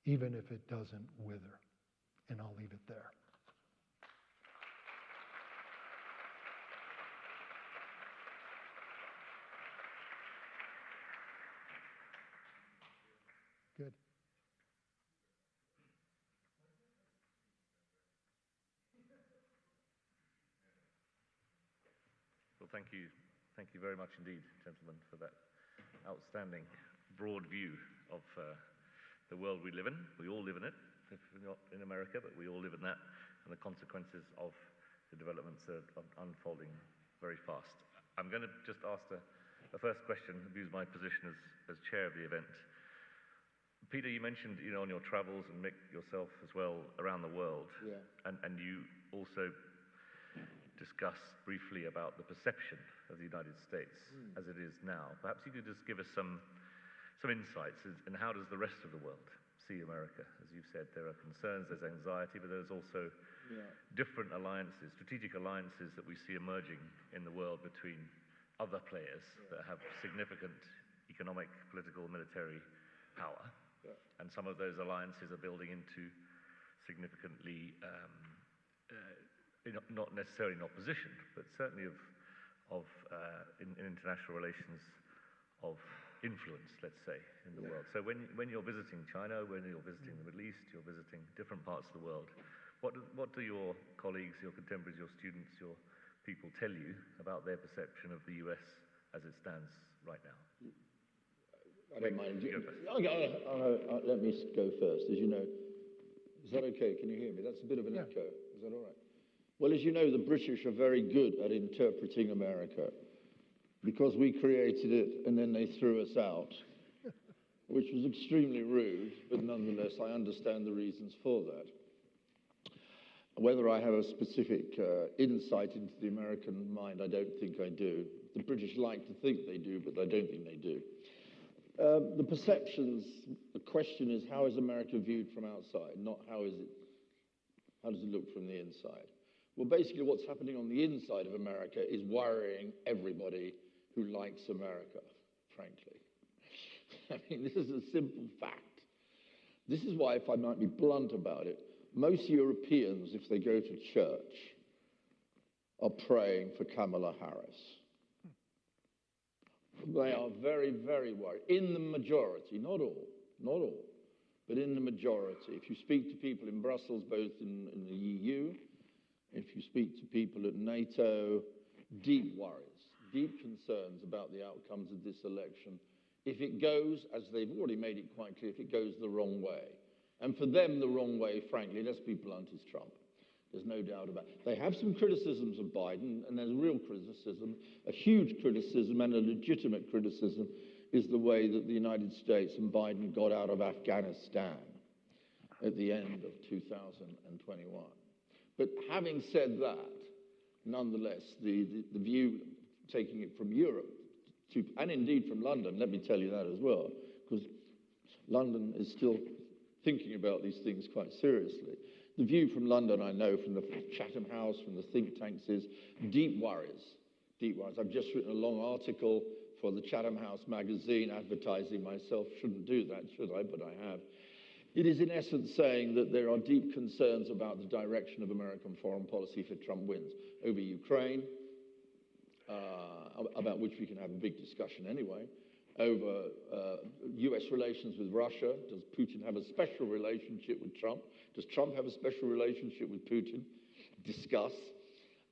E: even if it doesn't wither. And I'll leave it there. Good.
C: Well, thank you. Thank you very much indeed, gentlemen, for that outstanding broad view of the world we live in. We all live in it, if we're not in America, but we all live in that, and the consequences of the developments are unfolding very fast. I'm going to just ask the first question, use my position as chair of the event. Peter, you mentioned, on your travels, and Mick yourself as well, around the world,
D: Yeah.
C: and you also discussed briefly about the perception of the United States as it is now. Perhaps you could just give us some insights, and how does the rest of the world see America? As you've said, there are concerns, there's anxiety, but there's also different alliances, strategic alliances that we see emerging in the world between other players that have significant economic, political, military power. Yeah. And some of those alliances are building into significantly, not necessarily in opposition, but certainly in international relations of influence, let's say, in the world. So when you're visiting China, when you're visiting the Middle East, you're visiting different parts of the world, what do your colleagues, your contemporaries, your students, your people tell you about their perception of the US as it stands right now?
D: I don't mind. Let me go first. As you know, is that okay? Can you hear me? That's a bit of an echo. Is that all right? Well, as you know, the British are very good at interpreting America, because we created it and then they threw us out, which was extremely rude, but nonetheless, I understand the reasons for that. Whether I have a specific insight into the American mind, I don't think I do. The British like to think they do, but I don't think they do. The perceptions, the question is, how is America viewed from outside, not how does it look from the inside? Well, basically what's happening on the inside of America is worrying everybody who likes America, frankly. I mean, this is a simple fact. This is why, if I might be blunt about it, most Europeans, if they go to church, are praying for Kamala Harris. They are very, very worried. In the majority, not all, not all, but in the majority. If you speak to people in Brussels, both in the EU, if you speak to people at NATO, deep worries, deep concerns about the outcomes of this election. If it goes, as they've already made it quite clear, if it goes the wrong way. And for them, the wrong way, frankly, let's be blunt, is Trump. There's no doubt about it. They have some criticisms of Biden, and there's real criticism, a huge criticism and a legitimate criticism is the way that the United States and Biden got out of Afghanistan at the end of 2021. But having said that, nonetheless, the view, taking it from Europe, and indeed from London, let me tell you that as well, because London is still thinking about these things quite seriously. The view from London, I know, from the Chatham House, from the think tanks, is deep worries, deep worries. I've just written a long article for the Chatham House magazine, advertising myself. Shouldn't do that, should I? But I have. It is in essence saying that there are deep concerns about the direction of American foreign policy if Trump wins, over Ukraine, about which we can have a big discussion anyway, over US relations with Russia. Does Putin have a special relationship with Trump? Does Trump have a special relationship with Putin? Discuss.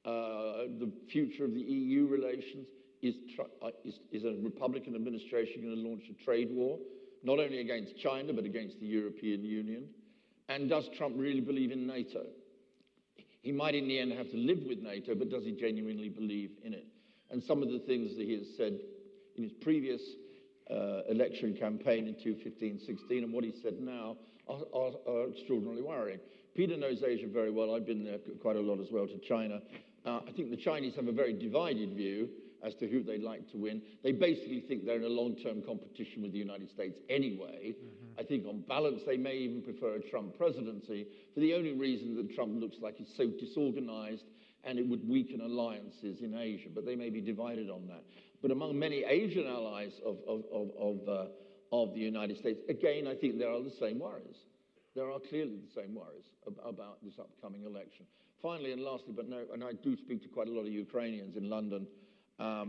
D: The future of the EU relations. Is a Republican administration going to launch a trade war, not only against China, but against the European Union? And does Trump really believe in NATO? He might in the end have to live with NATO, but does he genuinely believe in it? And some of the things that he has said in his previous election campaign in 2015-16 and what he said now are extraordinarily worrying. Peter knows Asia very well. I've been there quite a lot as well, to China. I think the Chinese have a very divided view as to who they'd like to win. They basically think they're in a long-term competition with the United States anyway. I think on balance, they may even prefer a Trump presidency for the only reason that Trump looks like he's so disorganized and it would weaken alliances in Asia, but they may be divided on that. But among many Asian allies of the United States, again, I think there are the same worries. There are clearly the same worries about this upcoming election. Finally, and lastly, but no, and I do speak to quite a lot of Ukrainians in London, a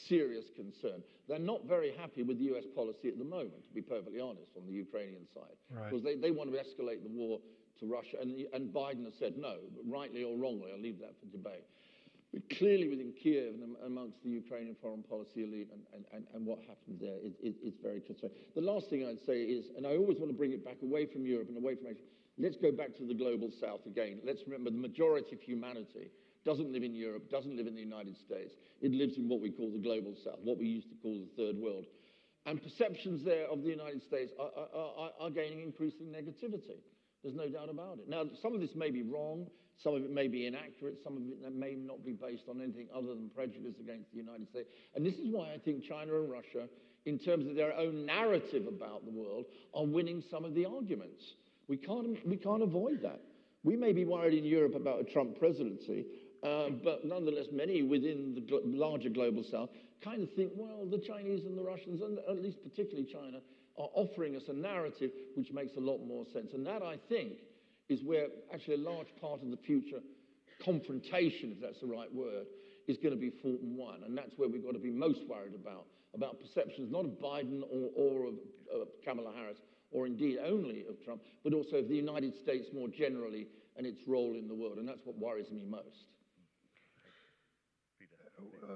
D: serious concern. They're not very happy with the US policy at the moment, to be perfectly honest, on the Ukrainian side. Right. Because they want to escalate the war to Russia, and Biden has said no, but rightly or wrongly, I'll leave that for debate. But clearly within Kiev and amongst the Ukrainian foreign policy elite and what happens there, it's very concerning. The last thing I'd say is, and I always want to bring it back away from Europe and away from Asia, let's go back to the global south again. Let's remember the majority of humanity doesn't live in Europe, doesn't live in the United States. It lives in what we call the global south, what we used to call the third world. And perceptions there of the United States are gaining increasing negativity. There's no doubt about it. Now, some of this may be wrong, some of it may be inaccurate, some of it may not be based on anything other than prejudice against the United States. And this is why I think China and Russia, in terms of their own narrative about the world, are winning some of the arguments. We can't avoid that. We may be worried in Europe about a Trump presidency, but nonetheless, many within the larger global south kind of think, well, the Chinese and the Russians, and at least particularly China, are offering us a narrative which makes a lot more sense. And that, I think, is where actually a large part of the future confrontation, if that's the right word, is going to be fought and won. And that's where we've got to be most worried about perceptions, not of Biden or of Kamala Harris, or indeed only of Trump, but also of the United States more generally and its role in the world. And that's what worries me most.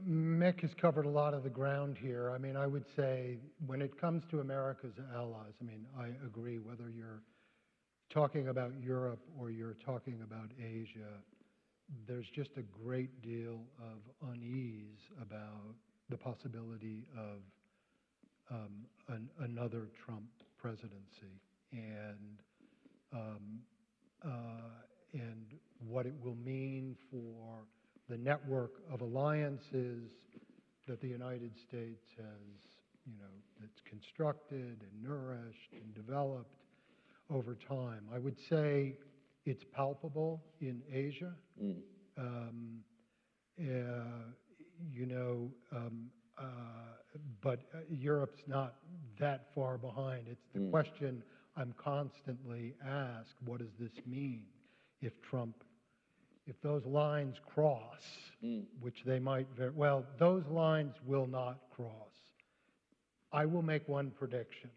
E: Mick has covered a lot of the ground here. I mean, I would say when it comes to America's allies, I mean, I agree whether you're talking about Europe or you're talking about Asia, there's just a great deal of unease about the possibility of another Trump presidency and what it will mean for the network of alliances that the United States has, that's constructed and nourished and developed over time. I would say it's palpable in Asia. But Europe's not that far behind. It's the question I'm constantly asked, what does this mean if those lines cross, which they might very well, those lines will not cross. I will make one prediction.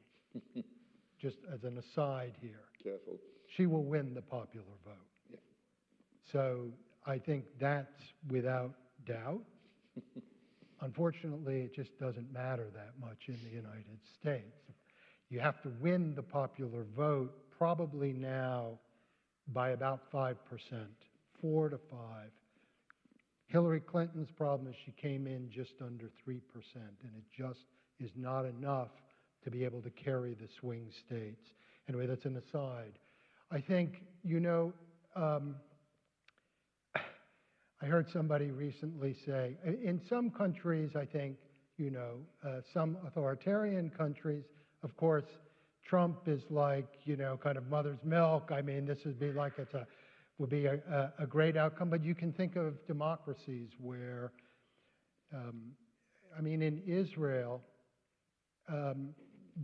E: Just as an aside here.
D: Careful.
E: She will win the popular vote.
D: Yeah.
E: So I think that's without doubt. Unfortunately, it just doesn't matter that much in the United States. You have to win the popular vote probably now by about 5%, 4 to 5. Hillary Clinton's problem is she came in just under 3%, and it just is not enough to be able to carry the swing states. Anyway, that's an aside. I think, you know, I heard somebody recently say, in some countries, I think, you know, some authoritarian countries, of course, Trump is like, you know, kind of mother's milk. I mean, this would be like would be a great outcome. But you can think of democracies where, I mean, in Israel,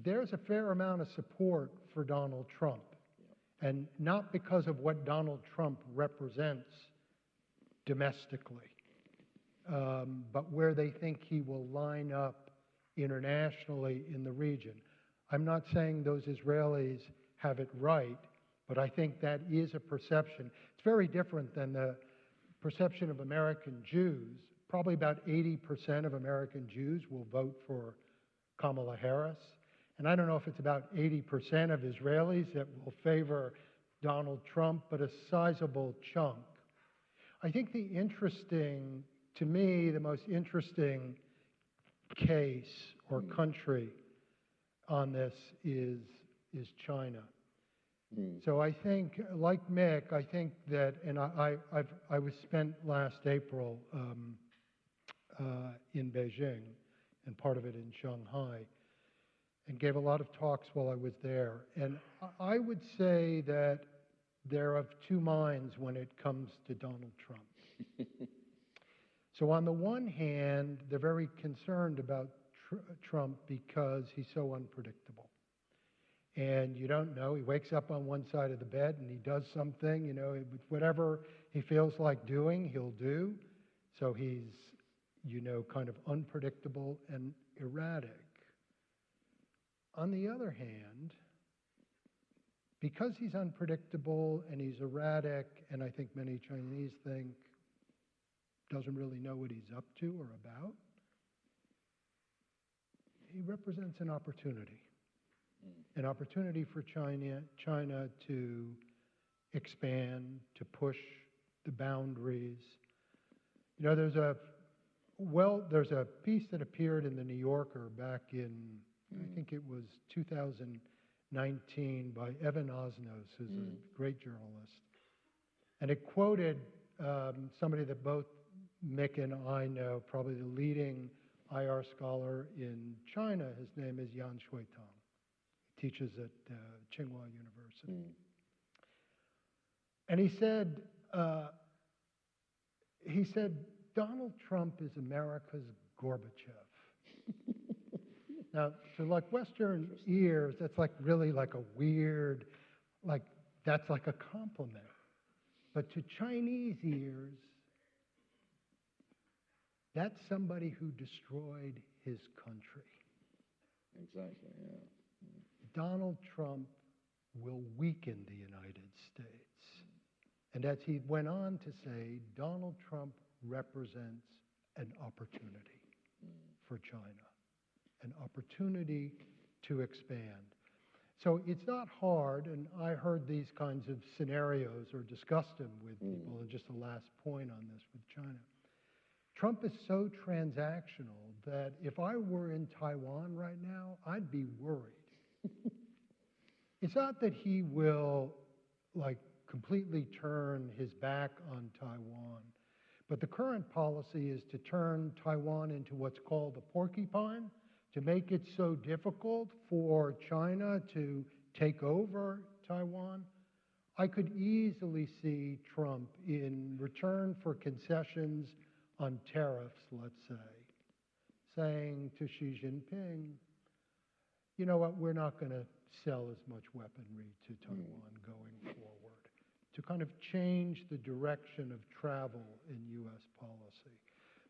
E: there's a fair amount of support for Donald Trump. And not because of what Donald Trump represents domestically, but where they think he will line up internationally in the region. I'm not saying those Israelis have it right, but I think that is a perception. It's very different than the perception of American Jews. Probably about 80% of American Jews will vote for Kamala Harris. And I don't know if it's about 80% of Israelis that will favor Donald Trump, but a sizable chunk. I think to me, the most interesting case or country on this is China. So I think, like Mick, I think that, and I was spent last April in Beijing and part of it in Shanghai, and gave a lot of talks while I was there. And I would say that they're of two minds when it comes to Donald Trump. So on the one hand, they're very concerned about Trump because he's so unpredictable. And you don't know, he wakes up on one side of the bed and he does something, you know, whatever he feels like doing, he'll do. So he's, you know, kind of unpredictable and erratic. On the other hand, because he's unpredictable and he's erratic, and I think many Chinese think doesn't really know what he's up to or about, he represents an opportunity. An opportunity for China to expand, to push the boundaries. You know, there's a piece that appeared in the New Yorker back in, I think it was 2019, by Evan Osnos, who's a great journalist. And it quoted somebody that both Mick and I know, probably the leading IR scholar in China. His name is Yan Shuitong. He teaches at Tsinghua University. And he said, Donald Trump is America's Gorbachev. Now, to like Western ears, that's like really like a weird, like that's like a compliment. But to Chinese ears, that's somebody who destroyed his country.
D: Exactly, yeah.
E: Donald Trump will weaken the United States. And as he went on to say, Donald Trump represents an opportunity for China, an opportunity to expand. So it's not hard, and I heard these kinds of scenarios or discussed them with people, and just the last point on this with China. Trump is so transactional that if I were in Taiwan right now, I'd be worried. It's not that he will like completely turn his back on Taiwan, but the current policy is to turn Taiwan into what's called the porcupine, to make it so difficult for China to take over Taiwan. I could easily see Trump, in return for concessions on tariffs, let's say, saying to Xi Jinping, you know what, we're not going to sell as much weaponry to Taiwan going forward, to kind of change the direction of travel in U.S. policy.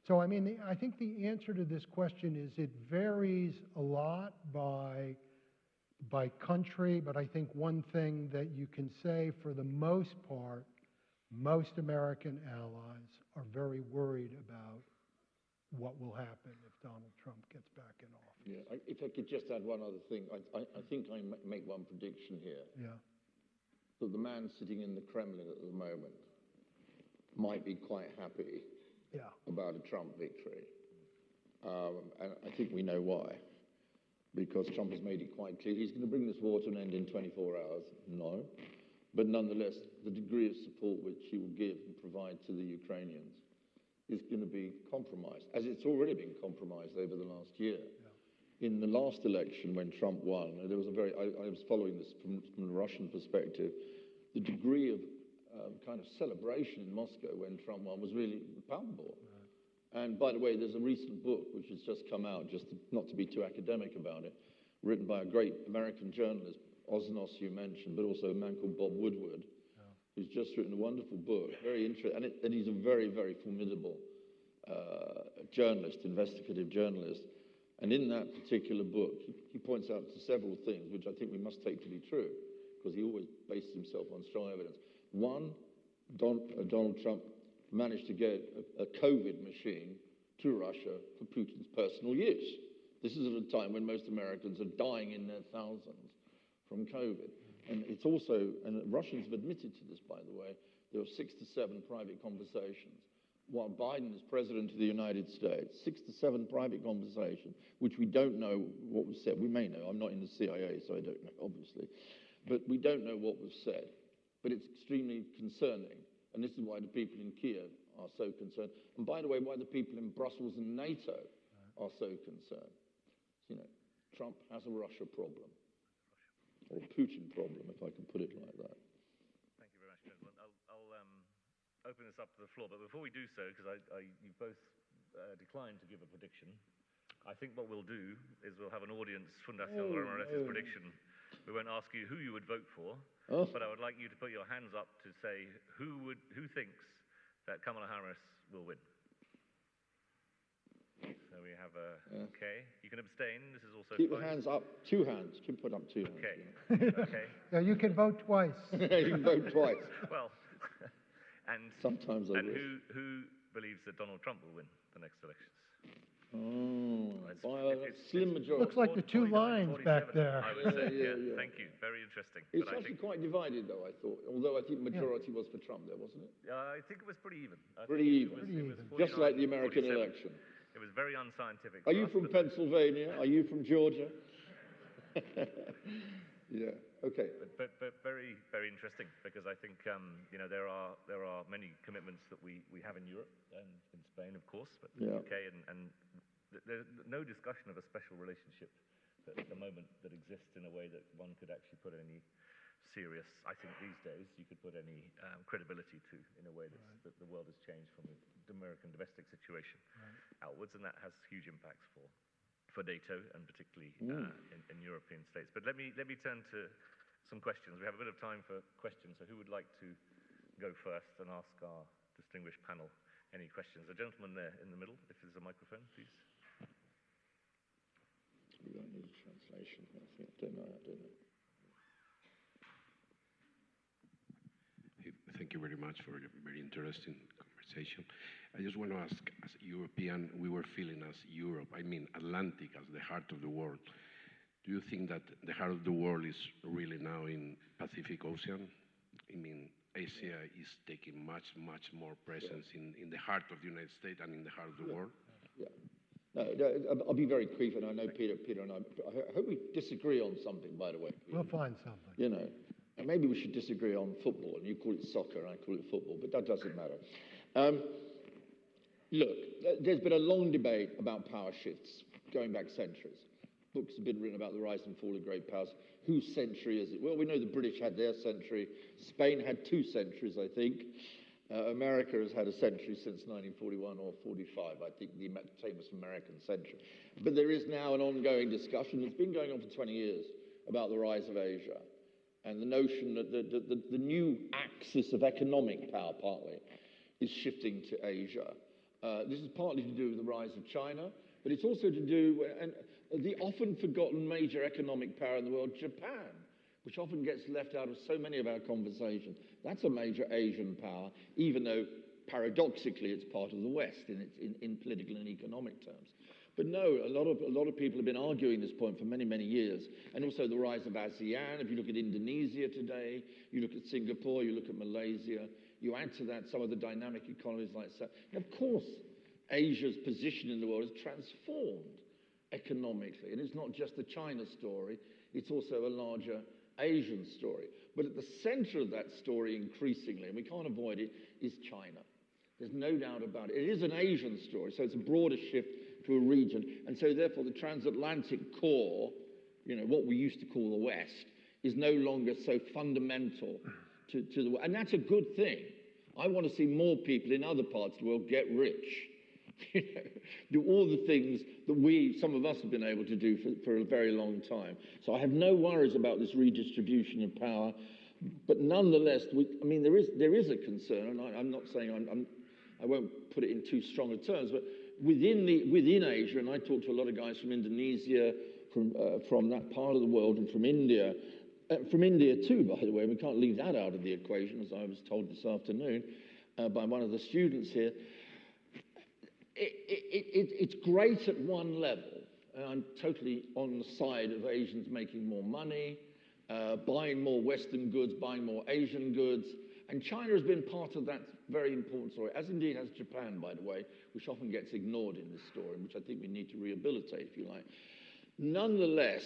E: So, I mean, I think the answer to this question is it varies a lot by by country, but I think one thing that you can say for the most part, most American allies are very worried about what will happen if Donald Trump gets back in office.
D: Yeah, if I could just add one other thing, I think I make one prediction here.
E: Yeah.
D: That the man sitting in the Kremlin at the moment might be quite happy about a Trump victory. And I think we know why. Because Trump has made it quite clear he's going to bring this war to an end in 24 hours. No. But nonetheless, the degree of support which he will give and provide to the Ukrainians is going to be compromised, as it's already been compromised over the last year. Yeah. In the last election, when Trump won, there was I was following this from the Russian perspective, the degree of kind of celebration in Moscow when Trump won was really palpable. Right. And by the way, there's a recent book which has just come out, not to be too academic about it, written by a great American journalist, Osnos you mentioned, but also a man called Bob Woodward, who's just written a wonderful book, very interesting, and he's a very, very formidable journalist, investigative journalist. And in that particular book, he points out to several things, which I think we must take to be true, because he always bases himself on strong evidence. One, Donald Trump managed to get a COVID machine to Russia for Putin's personal use. This is at a time when most Americans are dying in their thousands from COVID. And it's also, and Russians have admitted to this, by the way, there were 6 to 7 private conversations. While Biden is president of the United States, 6 to 7 private conversations, which we don't know what was said. We may know. I'm not in the CIA, so I don't know, obviously. But we don't know what was said. But it's extremely concerning. And this is why the people in Kiev are so concerned. And by the way, why the people in Brussels and NATO are so concerned. You know, Trump has a Russia problem. Or a Putin problem, if I can put it like that.
C: Thank you very much, gentlemen. I'll open this up to the floor, but before we do so, because you both declined to give a prediction, I think what we'll do is we'll have an audience Fundación Ramón Areces prediction. We won't ask you who you would vote for, but I would like you to put your hands up to say who thinks that Kamala Harris will win. So we have okay. You can abstain. This is also
D: keep your hands up. 2 hands. You can put up 2 hands.
C: Okay. Okay.
E: Yeah, you can vote twice.
D: You can vote twice.
C: Well, and
D: sometimes I
C: and
D: wish.
C: who believes that Donald Trump will win the next elections?
D: Oh, by a slim majority.
E: Looks like the 2 lines back there.
C: I would say, yeah. Thank you. Very interesting.
D: It's actually quite divided, though, I thought. Although I think majority was for Trump there, wasn't it?
C: I think it was pretty even.
D: Pretty even. Just like the American election.
C: It was very unscientific.
D: Are you from Pennsylvania? Are you from Georgia? Yeah. Okay.
C: But very, very interesting, because I think you know, there are many commitments that we have in Europe and in Spain, of course, but the UK and there's no discussion of a special relationship at the moment that exists in a way that one could actually put any serious, I think these days, you could put any credibility to, in a way that the world has changed from the American domestic situation outwards, and that has huge impacts for NATO and particularly in European states. But let me turn to some questions. We have a bit of time for questions, so who would like to go first and ask our distinguished panel any questions? The gentleman there in the middle, if there's a microphone, please.
D: We don't need a translation. I don't know.
F: Thank you very much for a very interesting conversation. I just want to ask, as European, we were feeling as Europe, I mean Atlantic, as the heart of the world. Do you think that the heart of the world is really now in Pacific Ocean? I mean, Asia is taking much more presence in the heart of the United States and in the heart of the world?
D: Yeah. No, I'll be very brief, and I know Peter and I hope we disagree on something, by the way.
E: We'll find something.
D: You know, and maybe we should disagree on football, and you call it soccer, and I call it football, but that doesn't matter. Look, there's been a long debate about power shifts going back centuries. Books have been written about the rise and fall of great powers. Whose century is it? Well, we know the British had their century. Spain had 2 centuries, I think. America has had a century since 1941 or 45, I think, the famous American century. But there is now an ongoing discussion that's been going on for 20 years about the rise of Asia and the notion that the new axis of economic power, partly, is shifting to Asia. This is partly to do with the rise of China, but it's also to do, and the often forgotten major economic power in the world, Japan, which often gets left out of so many of our conversations. That's a major Asian power, even though paradoxically it's part of the West in political and economic terms. But no, a lot of people have been arguing this point for many, many years. And also the rise of ASEAN. If you look at Indonesia today, you look at Singapore, you look at Malaysia, you add to that some of the dynamic economies like that. And of course, Asia's position in the world has transformed economically. And it's not just the China story, it's also a larger Asian story. But at the center of that story increasingly, and we can't avoid it, is China. There's no doubt about it. It is an Asian story, so it's a broader shift to a region. And so therefore the transatlantic core, you know, what we used to call the West, is no longer so fundamental to the West. And that's a good thing. I want to see more people in other parts of the world get rich. You know, do all the things that some of us have been able to do for a very long time. So I have no worries about this redistribution of power. But nonetheless, I mean, there is a concern, and I'm not saying I won't put it in too strong of terms, but within Asia, and I talk to a lot of guys from Indonesia, from that part of the world, and from India too, by the way. We can't leave that out of the equation, as I was told this afternoon by one of the students here. It's great at one level, and I'm totally on the side of Asians making more money, buying more Western goods, buying more Asian goods, and China has been part of that very important story, as indeed has Japan, by the way, which often gets ignored in this story, which I think we need to rehabilitate, if you like. Nonetheless,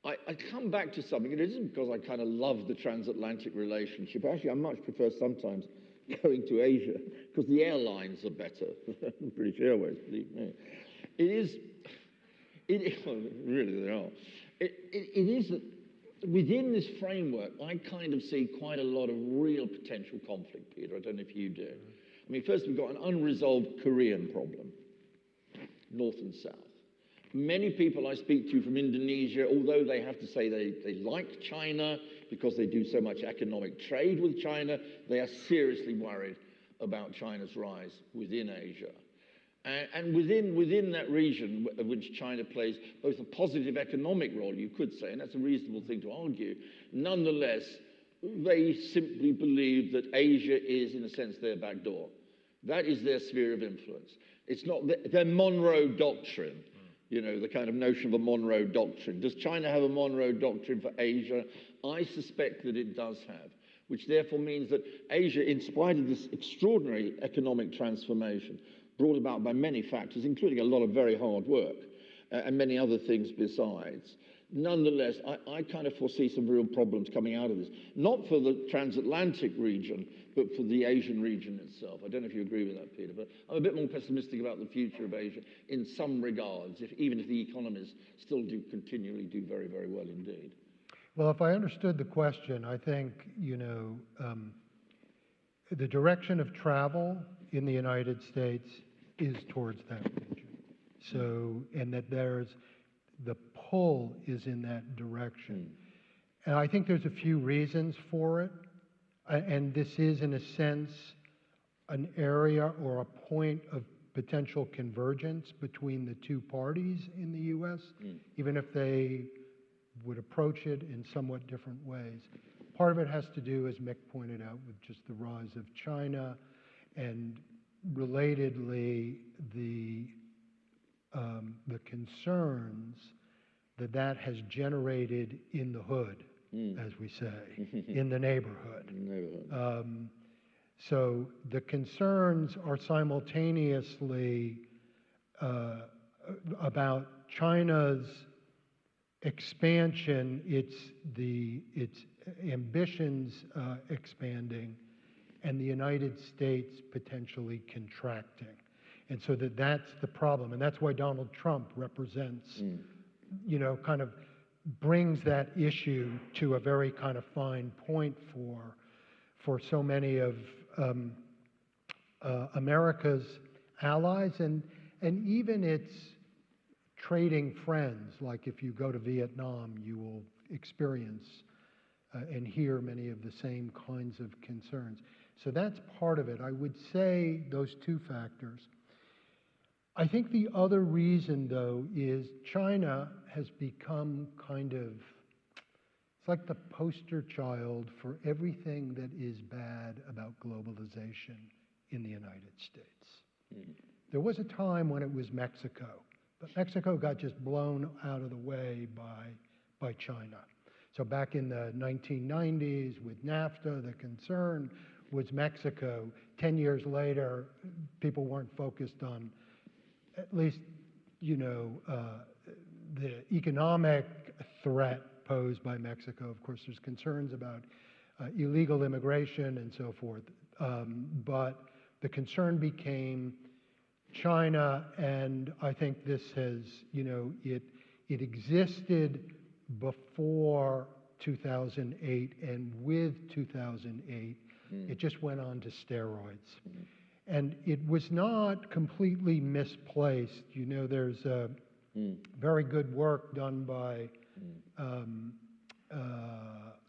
D: I come back to something. It isn't because I kind of love the transatlantic relationship. Actually, I much prefer sometimes going to Asia because the airlines are better. British Airways, believe me. Really, they are. It is that within this framework, I kind of see quite a lot of real potential conflict, Peter. I don't know if you do. I mean, first, we've got an unresolved Korean problem, north and south. Many people I speak to from Indonesia, although they have to say they like China because they do so much economic trade with China, they are seriously worried about China's rise within Asia. And within that region, of which China plays both a positive economic role, you could say, and that's a reasonable thing to argue, nonetheless, they simply believe that Asia is, in a sense, their back door. That is their sphere of influence. It's not their Monroe Doctrine, you know, the kind of notion of a Monroe Doctrine. Does China have a Monroe Doctrine for Asia? I suspect that it does have, which therefore means that Asia, in spite of this extraordinary economic transformation, brought about by many factors, including a lot of very hard work and many other things besides. Nonetheless, I kind of foresee some real problems coming out of this. Not for the transatlantic region, but for the Asian region itself. I don't know if you agree with that, Peter, but I'm a bit more pessimistic about the future of Asia in some regards, even if the economies still continually do very, very well indeed.
E: Well, if I understood the question, I think, you know, the direction of travel in the United States is towards that region. So, and that the pull is in that direction. And I think there's a few reasons for it. And this is, in a sense, an area or a point of potential convergence between the two parties in the U.S., even if they would approach it in somewhat different ways. Part of it has to do, as Mick pointed out, with just the rise of China, and relatedly, the concerns that has generated in the hood, as we say, in the neighborhood. So the concerns are simultaneously about China's expansion, its ambitions expanding, and the United States potentially contracting. And so that's the problem. And that's why Donald Trump represents, you know, kind of brings that issue to a very kind of fine point for so many of America's allies and even its trading friends. Like if you go to Vietnam, you will experience and hear many of the same kinds of concerns. So that's part of it. I would say those two factors. I think the other reason, though, is China has become kind of, it's like the poster child for everything that is bad about globalization in the United States. There was a time when it was Mexico, but Mexico got just blown out of the way by China. So back in the 1990s with NAFTA, the concern was Mexico. 10 years later, people weren't focused on at least, the economic threat posed by Mexico. Of course, there's concerns about illegal immigration and so forth. But the concern became China, and I think this has, it existed before 2008, and with 2008, it just went on to steroids. And it was not completely misplaced. There's very good work done by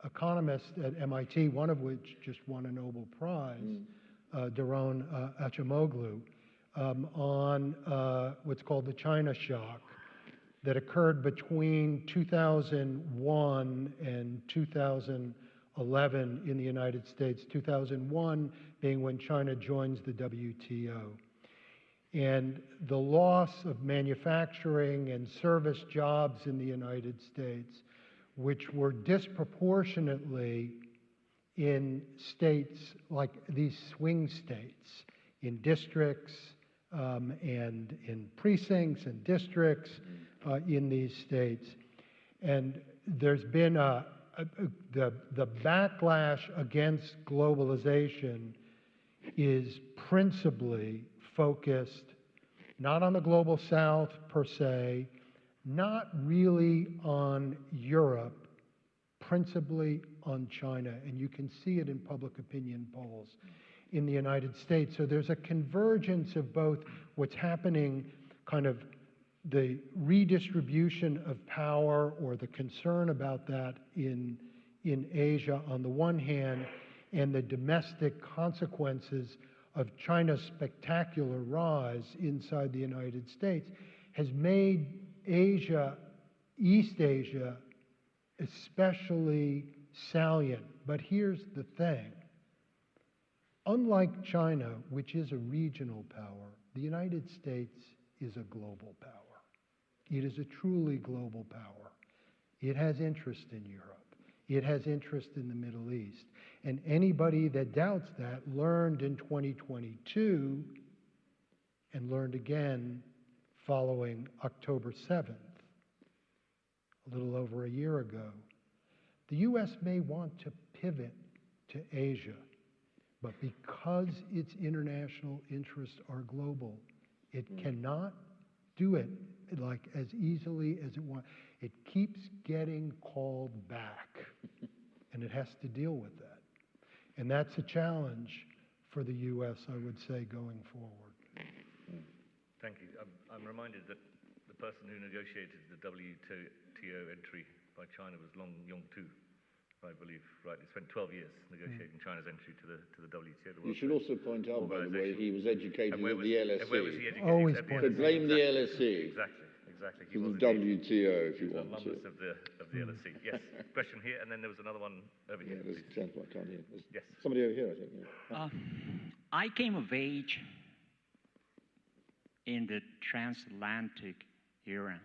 E: economists at MIT, one of which just won a Nobel Prize, Daron Acemoglu, on what's called the China shock that occurred between 2001 and 2011 in the United States, 2001 being when China joins the WTO. And the loss of manufacturing and service jobs in the United States, which were disproportionately in states like these swing states, in districts and in precincts and districts in these states. And there's been the backlash against globalization is principally focused not on the global south per se, not really on Europe, principally on China. And you can see it in public opinion polls in the United States. So there's a convergence of both what's happening, kind of the redistribution of power or the concern about that in Asia on the one hand, and the domestic consequences of China's spectacular rise inside the United States has made Asia, East Asia, especially salient. But here's the thing. Unlike China, which is a regional power, the United States is a global power. It is a truly global power. It has interest in Europe. It has interest in the Middle East. And anybody that doubts that learned in 2022 and learned again following October 7th, a little over a year ago. The U.S. may want to pivot to Asia, but because its international interests are global, it cannot do it like as easily as it wants. It keeps getting called back, and it has to deal with that. And that's a challenge for the U.S., I would say, going forward.
C: Thank you. I'm reminded that the person who negotiated the WTO entry by China was Long Yong-tu, I believe, right? He spent 12 years negotiating China's entry to the WTO.
D: You should also point out, by the way, he was educated at the LSE.
C: And where was he educated?
E: Always
D: could blame the LSE.
C: Exactly.
D: He was the WTO, if you want to.
C: Alumnus of the LSE. Yes. Question here, and then there was another one over here.
D: There's a gentleman, I can't hear.
C: Yes.
D: Somebody over here, I think. Yeah.
G: I came of age in the transatlantic era.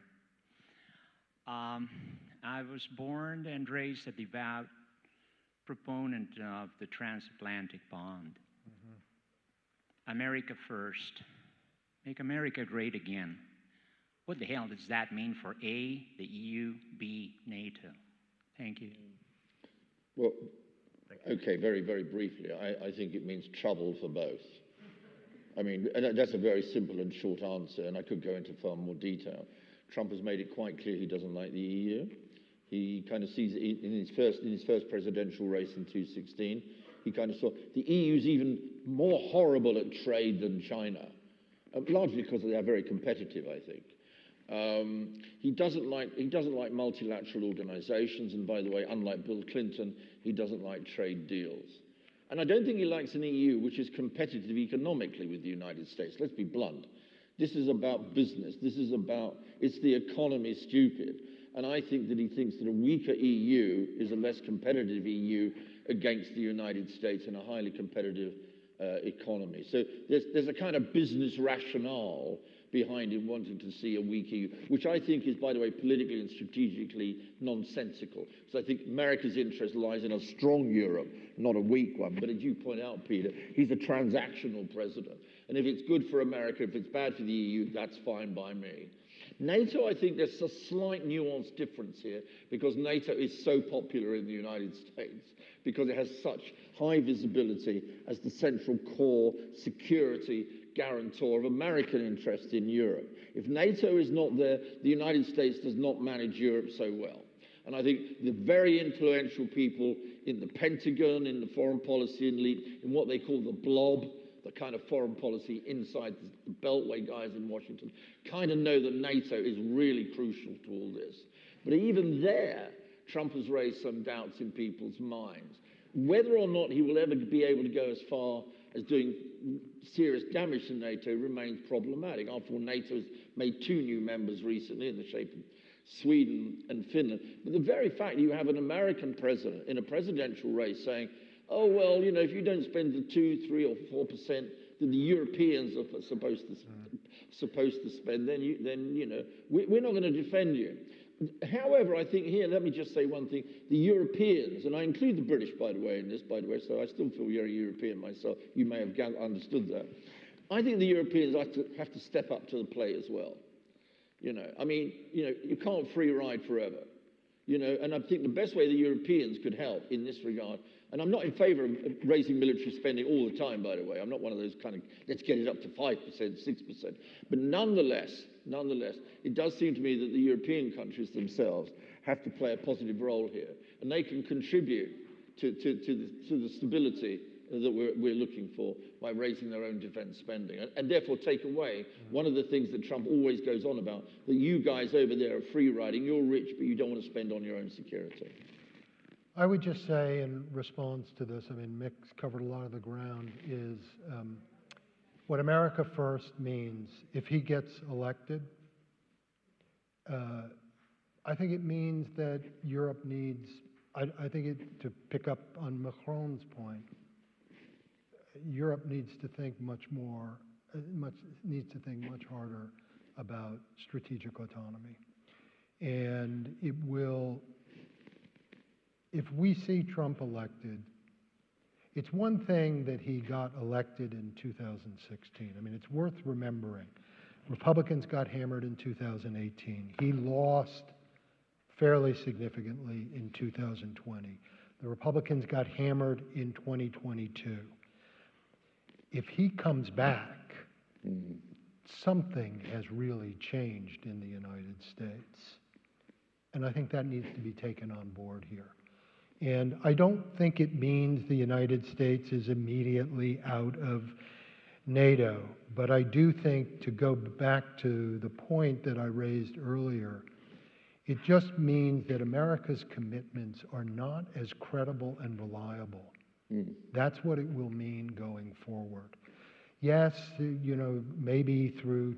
G: I was born and raised a devout proponent of the transatlantic bond. America first. Make America great again. What the hell does that mean for A, the EU, B, NATO? Thank you.
D: Well, okay, very, very briefly, I think it means trouble for both. I mean, and that's a very simple and short answer, and I could go into far more detail. Trump has made it quite clear he doesn't like the EU. He kind of sees it in his first presidential race in 2016. He kind of saw the EU's even more horrible at trade than China, largely because they are very competitive, I think. He doesn't like multilateral organizations, and by the way, unlike Bill Clinton, he doesn't like trade deals. And I don't think he likes an EU which is competitive economically with the United States. Let's be blunt. This is about business. This is about, it's the economy, stupid. And I think that he thinks that a weaker EU is a less competitive EU against the United States in a highly competitive economy. So there's a kind of business rationale behind him wanting to see a weak EU, which I think is, by the way, politically and strategically nonsensical. So I think America's interest lies in a strong Europe, not a weak one. But as you point out, Peter, he's a transactional president. And if it's good for America, if it's bad for the EU, that's fine by me. NATO, I think there's a slight nuance difference here because NATO is so popular in the United States because it has such high visibility as the central core security guarantor of American interest in Europe. If NATO is not there, the United States does not manage Europe so well. And I think the very influential people in the Pentagon, in the foreign policy elite, in what they call the blob, the kind of foreign policy inside the Beltway guys in Washington, kind of know that NATO is really crucial to all this. But even there, Trump has raised some doubts in people's minds. Whether or not he will ever be able to go as far as doing serious damage to NATO remains problematic. After all, NATO has made 2 new members recently in the shape of Sweden and Finland. But the very fact that you have an American president in a presidential race saying, oh, well, you know, if you don't spend the 2, 3, or 4% that the Europeans are supposed to spend, then you know, we're not going to defend you. However, I think here, let me just say one thing. The Europeans, and I include the British, by the way, in this, by the way, so I still feel you're a European myself. You may have understood that. I think the Europeans have to step up to the plate as well. You know, I mean, you know, you can't free ride forever. You know, and I think the best way the Europeans could help in this regard, and I'm not in favor of raising military spending all the time, by the way. I'm not one of those kind of, let's get it up to 5%, 6%. But nonetheless, it does seem to me that the European countries themselves have to play a positive role here. And they can contribute to the stability that we're looking for by raising their own defense spending. And therefore take away one of the things that Trump always goes on about, that you guys over there are free riding, you're rich, but you don't want to spend on your own security.
E: I would just say in response to this, I mean, Mick's covered a lot of the ground, is what America first means, if he gets elected, I think it means that Europe needs, I think to pick up on Macron's point, Europe needs to think much harder about strategic autonomy. And it will, if we see Trump elected, it's one thing that he got elected in 2016. I mean, it's worth remembering. Republicans got hammered in 2018. He lost fairly significantly in 2020. The Republicans got hammered in 2022. If he comes back, something has really changed in the United States. And I think that needs to be taken on board here. And I don't think it means the United States is immediately out of NATO, but I do think, to go back to the point that I raised earlier, it just means that America's commitments are not as credible and reliable. That's what it will mean going forward. Yes, you know, maybe through,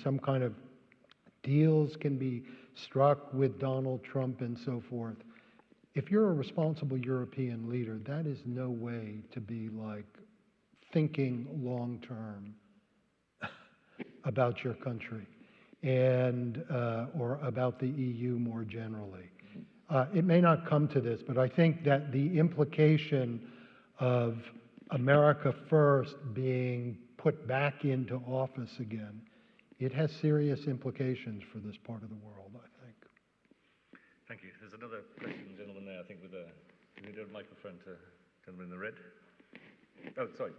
E: some kind of deals can be struck with Donald Trump and so forth. If you're a responsible European leader, that is no way to be like thinking long-term about your country and or about the EU more generally. It may not come to this, but I think that the implication of America first being put back into office again, it has serious implications for this part of the world, I think.
C: Thank you. There's another question, gentleman there, I think, with a microphone to gentleman in the red. Oh, sorry.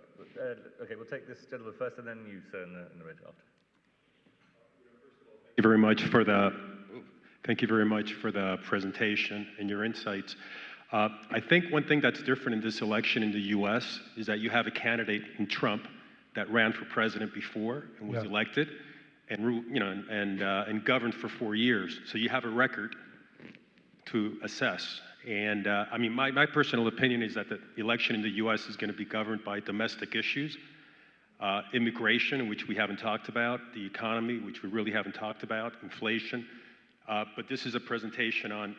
C: Okay, we'll take this gentleman first, and then you, sir, in the red after.
H: Thank you very much for the presentation and your insights. I think one thing that's different in this election in the U.S. is that you have a candidate in Trump that ran for president before and was elected, and governed for 4 years. So you have a record to assess. And I mean, my personal opinion is that the election in the U.S. is going to be governed by domestic issues. immigration, which we haven't talked about, the economy, which we really haven't talked about, inflation. But this is a presentation on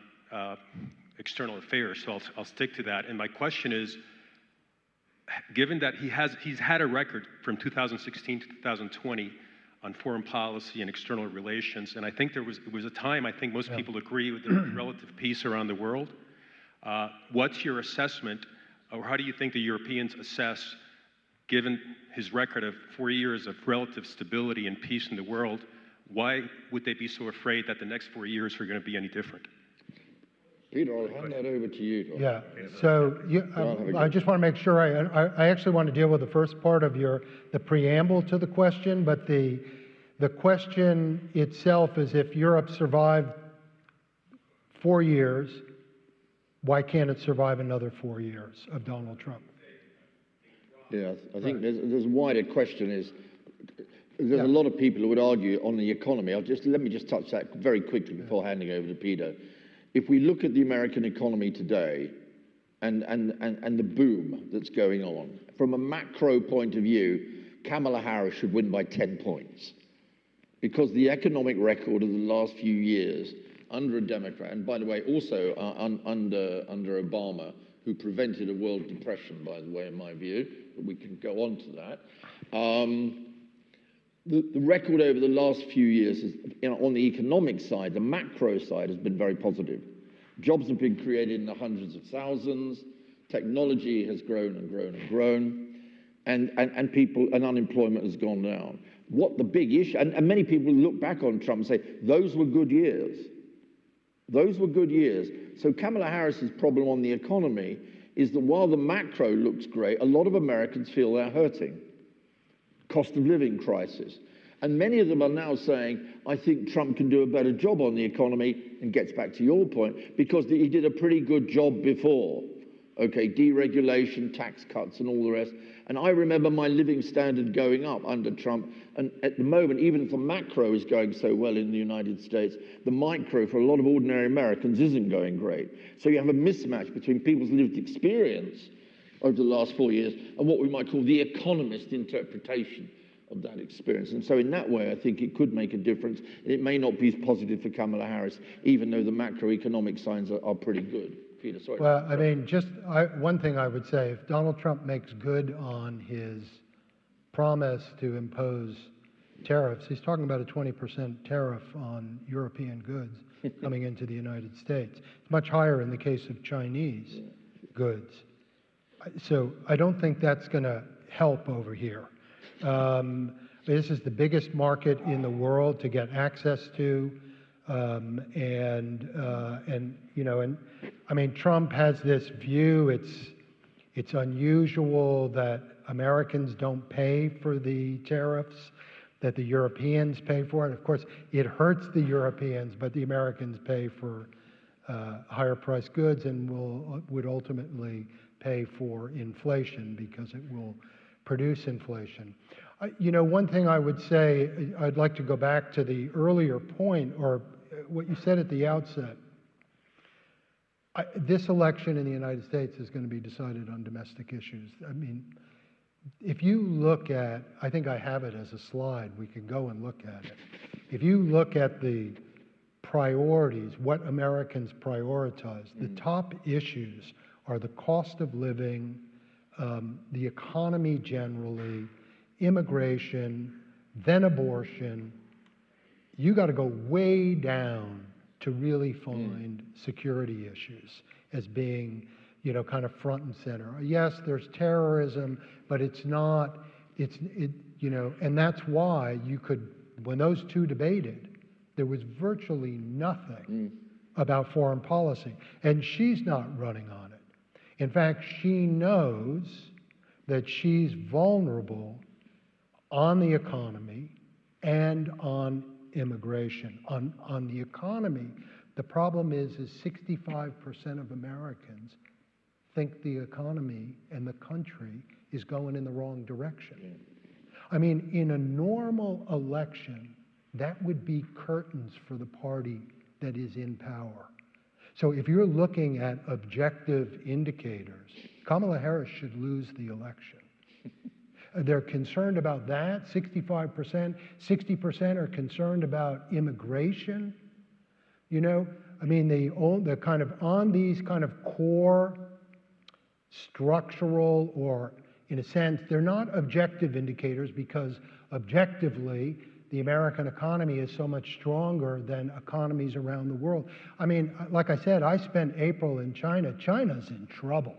H: external affairs, so I'll stick to that. And my question is, given that he's had a record from 2016 to 2020 on foreign policy and external relations, and I think it was a time, I think most people agree with the relative peace around the world. What's your assessment, or how do you think the Europeans assess, given his record of 4 years of relative stability and peace in the world, why would they be so afraid that the next 4 years are going to be any different?
D: Peter, I'll hand that over to you.
E: Yeah, so I just want to make sure, I actually want to deal with the first part of the preamble to the question, but the question itself is, if Europe survived 4 years, why can't it survive another 4 years of Donald Trump?
D: Yeah, I think there's a wider question is, there's a lot of people who would argue on the economy. Let me just touch that very quickly before handing over to Peter. If we look at the American economy today and the boom that's going on, from a macro point of view, Kamala Harris should win by 10 points. Because the economic record of the last few years under a Democrat, and by the way, also under Obama, who prevented a world depression, by the way, in my view, but we can go on to that. The record over the last few years is, on the economic side, the macro side has been very positive. Jobs have been created in the hundreds of thousands. Technology has grown and grown and grown, and unemployment has gone down. What the big issue, and many people look back on Trump and say, those were good years. Those were good years. So Kamala Harris's problem on the economy is that while the macro looks great, a lot of Americans feel they're hurting. Cost of living crisis. And many of them are now saying, I think Trump can do a better job on the economy, and gets back to your point, because he did a pretty good job before. Okay, deregulation, tax cuts, and all the rest. And I remember my living standard going up under Trump. And at the moment, even if the macro is going so well in the United States, the micro for a lot of ordinary Americans isn't going great. So you have a mismatch between people's lived experience over the last 4 years and what we might call the economist interpretation of that experience. And so in that way, I think it could make a difference. It may not be as positive for Kamala Harris, even though the macroeconomic signs are pretty good. Peter, sorry.
E: Well, I mean, one thing I would say, if Donald Trump makes good on his promise to impose tariffs, he's talking about a 20% tariff on European goods coming into the United States. It's much higher in the case of Chinese goods. So I don't think that's going to help over here. This is the biggest market in the world to get access to, and I mean, Trump has this view. It's unusual that Americans don't pay for the tariffs, that the Europeans pay for it. Of course, it hurts the Europeans, but the Americans pay for higher priced goods and would ultimately pay for inflation because it will produce inflation. One thing I would say, I'd like to go back to the earlier point, or what you said at the outset. This election in the United States is going to be decided on domestic issues. I mean, if you look at, I think I have it as a slide, we can go and look at it. If you look at the priorities, what Americans prioritize, the top issues are the cost of living, the economy generally, immigration, then abortion. You got to go way down to really find security issues as being, kind of front and center. Yes, there's terrorism, but it's not, and that's why when those two debated, there was virtually nothing about foreign policy. And she's not running on it. In fact, she knows that she's vulnerable on the economy and on immigration. On the economy, the problem is 65% of Americans think the economy and the country is going in the wrong direction. I mean, in a normal election, that would be curtains for the party that is in power. So if you're looking at objective indicators, Kamala Harris should lose the election. They're concerned about that, 65%. 60% are concerned about immigration. You know, I mean, the kind of, on these kind of core structural, or in a sense, they're not objective indicators, because objectively, the American economy is so much stronger than economies around the world. I mean, like I said, I spent April in China. China's in trouble.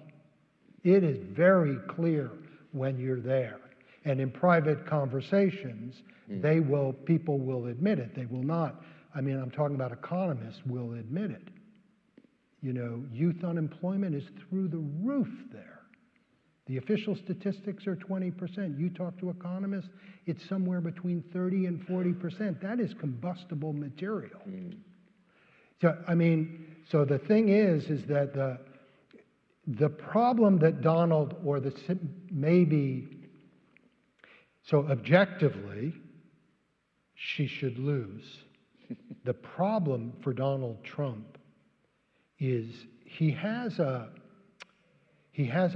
E: It is very clear when you're there. And in private conversations, people will admit it. They will not, I mean, I'm talking about economists will admit it. You know, youth unemployment is through the roof there. The official statistics are 20%. You talk to economists, it's somewhere between 30 and 40%. That is combustible material. So, I mean, so the thing is that the problem that Donald, or the maybe, so objectively, she should lose. The problem for Donald Trump is he has a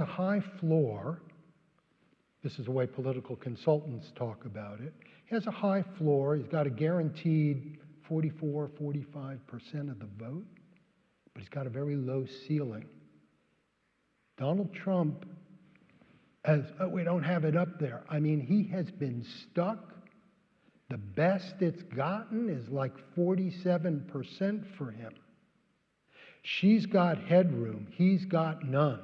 E: high floor. This is the way political consultants talk about it. He has a high floor. He's got a guaranteed 44, 45% of the vote, but he's got a very low ceiling. Donald Trump, we don't have it up there. I mean, he has been stuck. The best it's gotten is like 47% for him. She's got headroom. He's got none.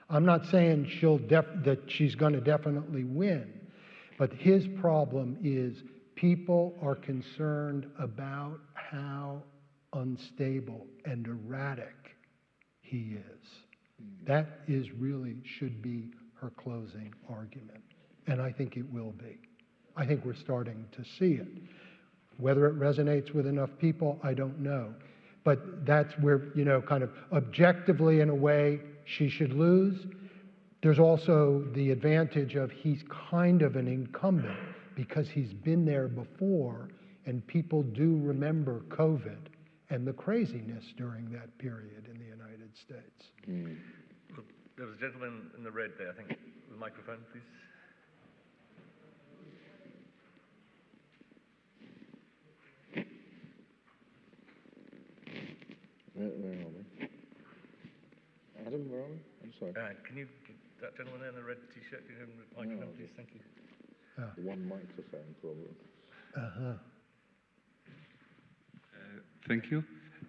E: I'm not saying that she's going to definitely win, but his problem is people are concerned about how unstable and erratic he is. That is really should be her closing argument, and I think it will be. I think we're starting to see it. Whether it resonates with enough people, I don't know. But that's where, you know, kind of objectively, in a way, she should lose. There's also the advantage of he's kind of an incumbent because he's been there before, and people do remember COVID and the craziness during that period in the United States.
C: There was a gentleman in the red there, I think. The microphone, please.
D: Where are we? Adam, where are we? I'm sorry.
C: Can you get that gentleman there in the red t-shirt, give him the microphone, please? Thank you.
D: One microphone problem.
I: Thank you.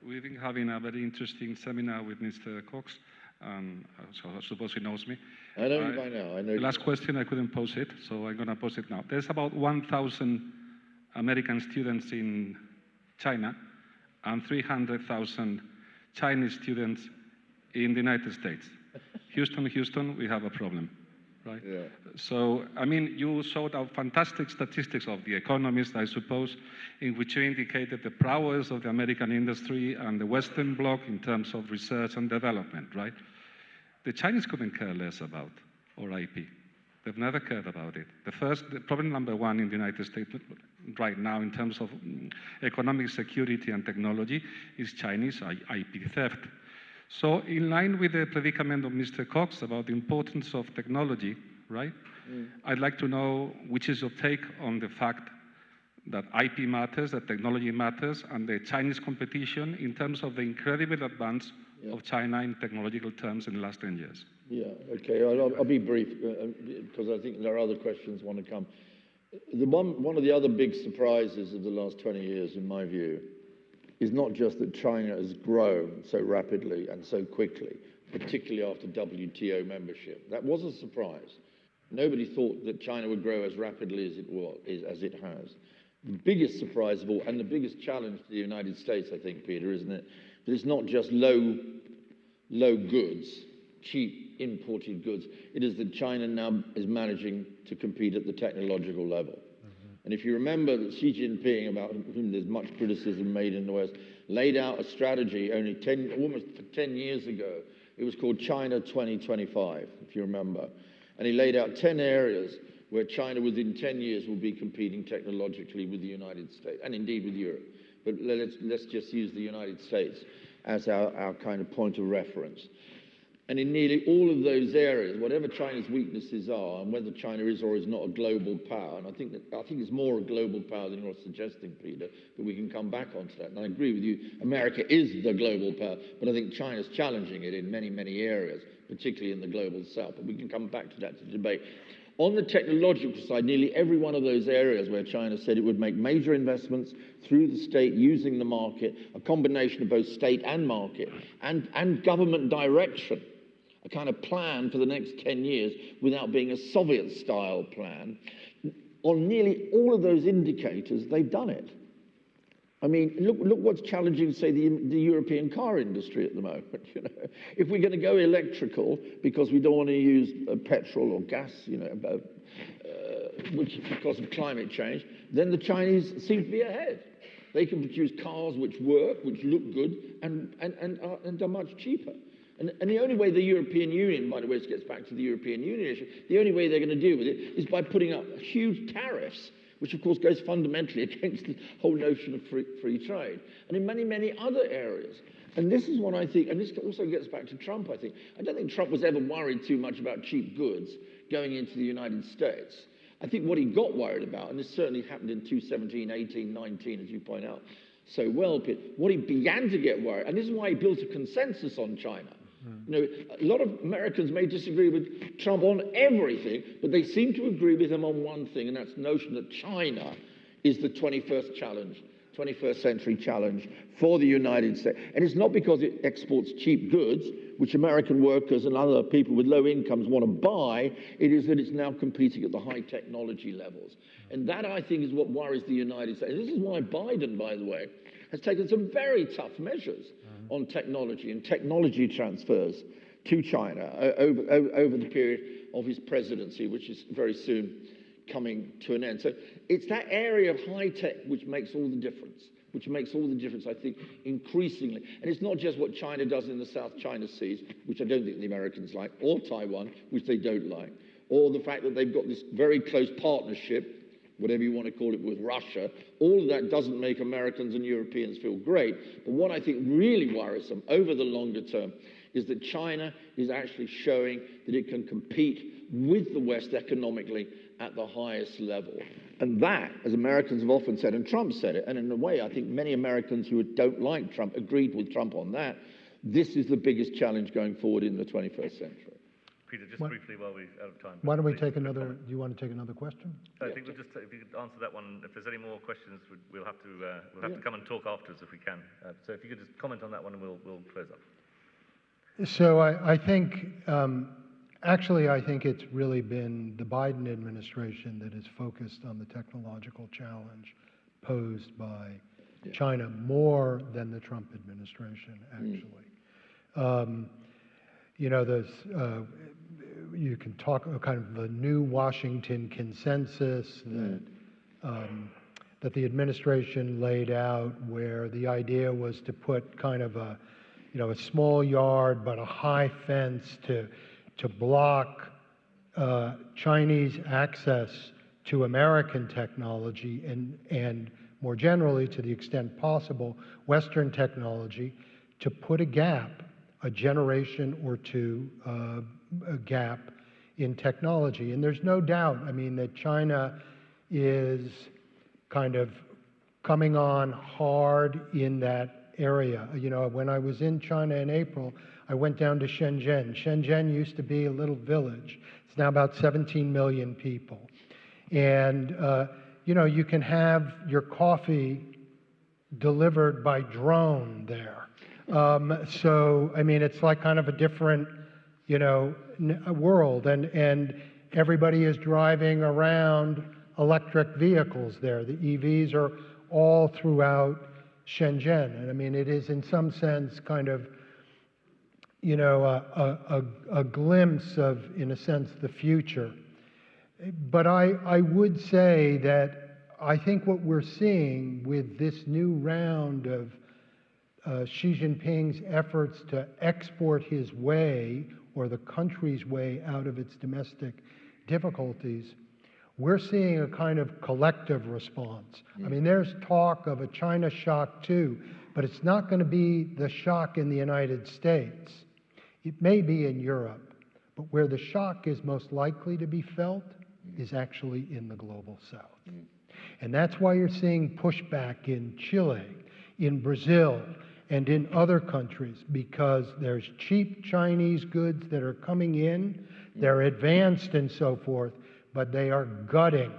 I: We've been having a very interesting seminar with Mr. Cox, so I suppose he knows me.
D: I know you by now. I know.
I: The last question, I couldn't pose it, so I'm going to pose it now. There's about 1,000 American students in China and 300,000 Chinese students in the United States. Houston, we have a problem, right?
D: Yeah.
I: So, I mean, you showed our fantastic statistics of The Economist, I suppose, in which you indicated the prowess of the American industry and the Western Bloc in terms of research and development, right? The Chinese couldn't care less about our IP. They've never cared about it. The problem number one in the United States right now in terms of economic security and technology is Chinese IP theft. So in line with the predicament of Mr. Cox about the importance of technology, right? I'd like to know which is your take on the fact that IP matters, that technology matters, and the Chinese competition in terms of the incredible advance of China in technological terms in the last 10 years.
D: Yeah, okay, I'll be brief because I think there are other questions want to come. One of the other big surprises of the last 20 years, in my view, is not just that China has grown so rapidly and so quickly, particularly after WTO membership. That was a surprise. Nobody thought that China would grow as rapidly as it has. The biggest surprise of all, and the biggest challenge to the United States, I think, Peter, isn't it? That it's not just low goods, cheap imported goods. It is that China now is managing to compete at the technological level. And if you remember that Xi Jinping, about whom there's much criticism made in the West, laid out a strategy almost 10 years ago. It was called China 2025, if you remember. And he laid out 10 areas where China within 10 years will be competing technologically with the United States, and indeed with Europe. But let's just use the United States as our kind of point of reference. And in nearly all of those areas, whatever China's weaknesses are, and whether China is or is not a global power, and I think it's more a global power than you're suggesting, Peter, but we can come back onto that. And I agree with you, America is the global power, but I think China's challenging it in many, many areas, particularly in the global south. But we can come back to that to debate. On the technological side, nearly every one of those areas where China said it would make major investments through the state, using the market, a combination of both state and market, and government direction, a kind of plan for the next 10 years without being a Soviet-style plan. On nearly all of those indicators, they've done it. I mean, look what's challenging, say, the European car industry at the moment. You know, if we're going to go electrical because we don't want to use petrol or gas, you know, which because of climate change, then the Chinese seem to be ahead. They can produce cars which work, which look good, and are much cheaper. And the only way the European Union, by the way, this gets back to the European Union issue, the only way they're going to deal with it is by putting up huge tariffs, which of course goes fundamentally against the whole notion of free trade. And in many, many other areas. And this is what I think, and this also gets back to Trump, I think. I don't think Trump was ever worried too much about cheap goods going into the United States. I think what he got worried about, and this certainly happened in 2017, 18, 19, as you point out so well, Pitt, what he began to get worried, and this is why he built a consensus on China. You know, a lot of Americans may disagree with Trump on everything, but they seem to agree with him on one thing, and that's the notion that China is the 21st century challenge for the United States. And it's not because it exports cheap goods, which American workers and other people with low incomes want to buy. It is that it's now competing at the high technology levels. And that, I think, is what worries the United States. And this is why Biden, by the way, has taken some very tough measures on technology and technology transfers to China over the period of his presidency, which is very soon coming to an end. So it's that area of high tech which makes all the difference, I think, increasingly. And it's not just what China does in the South China Seas, which I don't think the Americans like, or Taiwan, which they don't like, or the fact that they've got this very close partnership, whatever you want to call it, with Russia. All of that doesn't make Americans and Europeans feel great. But what I think really worries them over the longer term is that China is actually showing that it can compete with the West economically at the highest level. And that, as Americans have often said, and Trump said it, and in a way I think many Americans who don't like Trump agreed with Trump on that, this is the biggest challenge going forward in the 21st century.
C: Peter, just briefly while we're out of time.
E: Why don't we take another, do you want to take another question?
C: I think we'll just, if you could answer that one, if there's any more questions, we'll have to come and talk afterwards if we can. So if you could just comment on that one and we'll close up.
E: So I think, actually I think it's really been the Biden administration that has focused on the technological challenge posed by China more than the Trump administration, actually. You know, there's, you can talk kind of the new Washington consensus that the administration laid out, where the idea was to put kind of a, you know, a small yard but a high fence to block Chinese access to American technology and more generally, to the extent possible, Western technology, to put a gap, a generation or two a gap in technology. And there's no doubt, I mean, that China is kind of coming on hard in that area. You know, when I was in China in April, I went down to Shenzhen. Shenzhen used to be a little village. It's now about 17 million people. And, you know, you can have your coffee delivered by drone there. So, I mean, it's like kind of a different, you know, world. And everybody is driving around electric vehicles there. The EVs are all throughout Shenzhen. And I mean, it is in some sense kind of, you know, a glimpse of, in a sense, the future. But I would say that I think what we're seeing with this new round of Xi Jinping's efforts to export his way, or the country's way, out of its domestic difficulties, we're seeing a kind of collective response. I mean, there's talk of a China shock too, but it's not going to be the shock in the United States. It may be in Europe, but where the shock is most likely to be felt is actually in the global south. And that's why you're seeing pushback in Chile, in Brazil, and in other countries, because there's cheap Chinese goods that are coming in, they're advanced and so forth, but they are gutting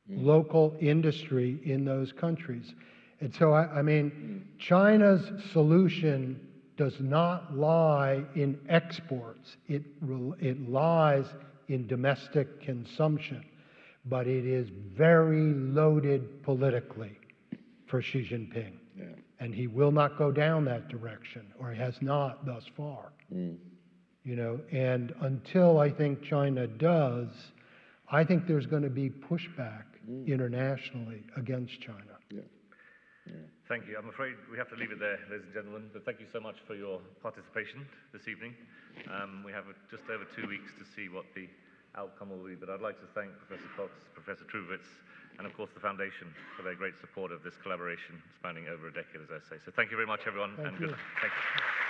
E: local industry in those countries. And so, I mean, China's solution does not lie in exports. It lies in domestic consumption, but it is very loaded politically for Xi Jinping. Yeah. And he will not go down that direction, or he has not thus far. You know, and until I think China does, I think there's going to be pushback internationally against China.
C: Yeah. Thank you. I'm afraid we have to leave it there, ladies and gentlemen, but thank you so much for your participation this evening. We have just over 2 weeks to see what the outcome will be, but I'd like to thank Professor Cox, Professor Trubowitz, and of course the Foundation for their great support of this collaboration spanning over a decade, as I say. So thank you very much, everyone, and good night. Thank you.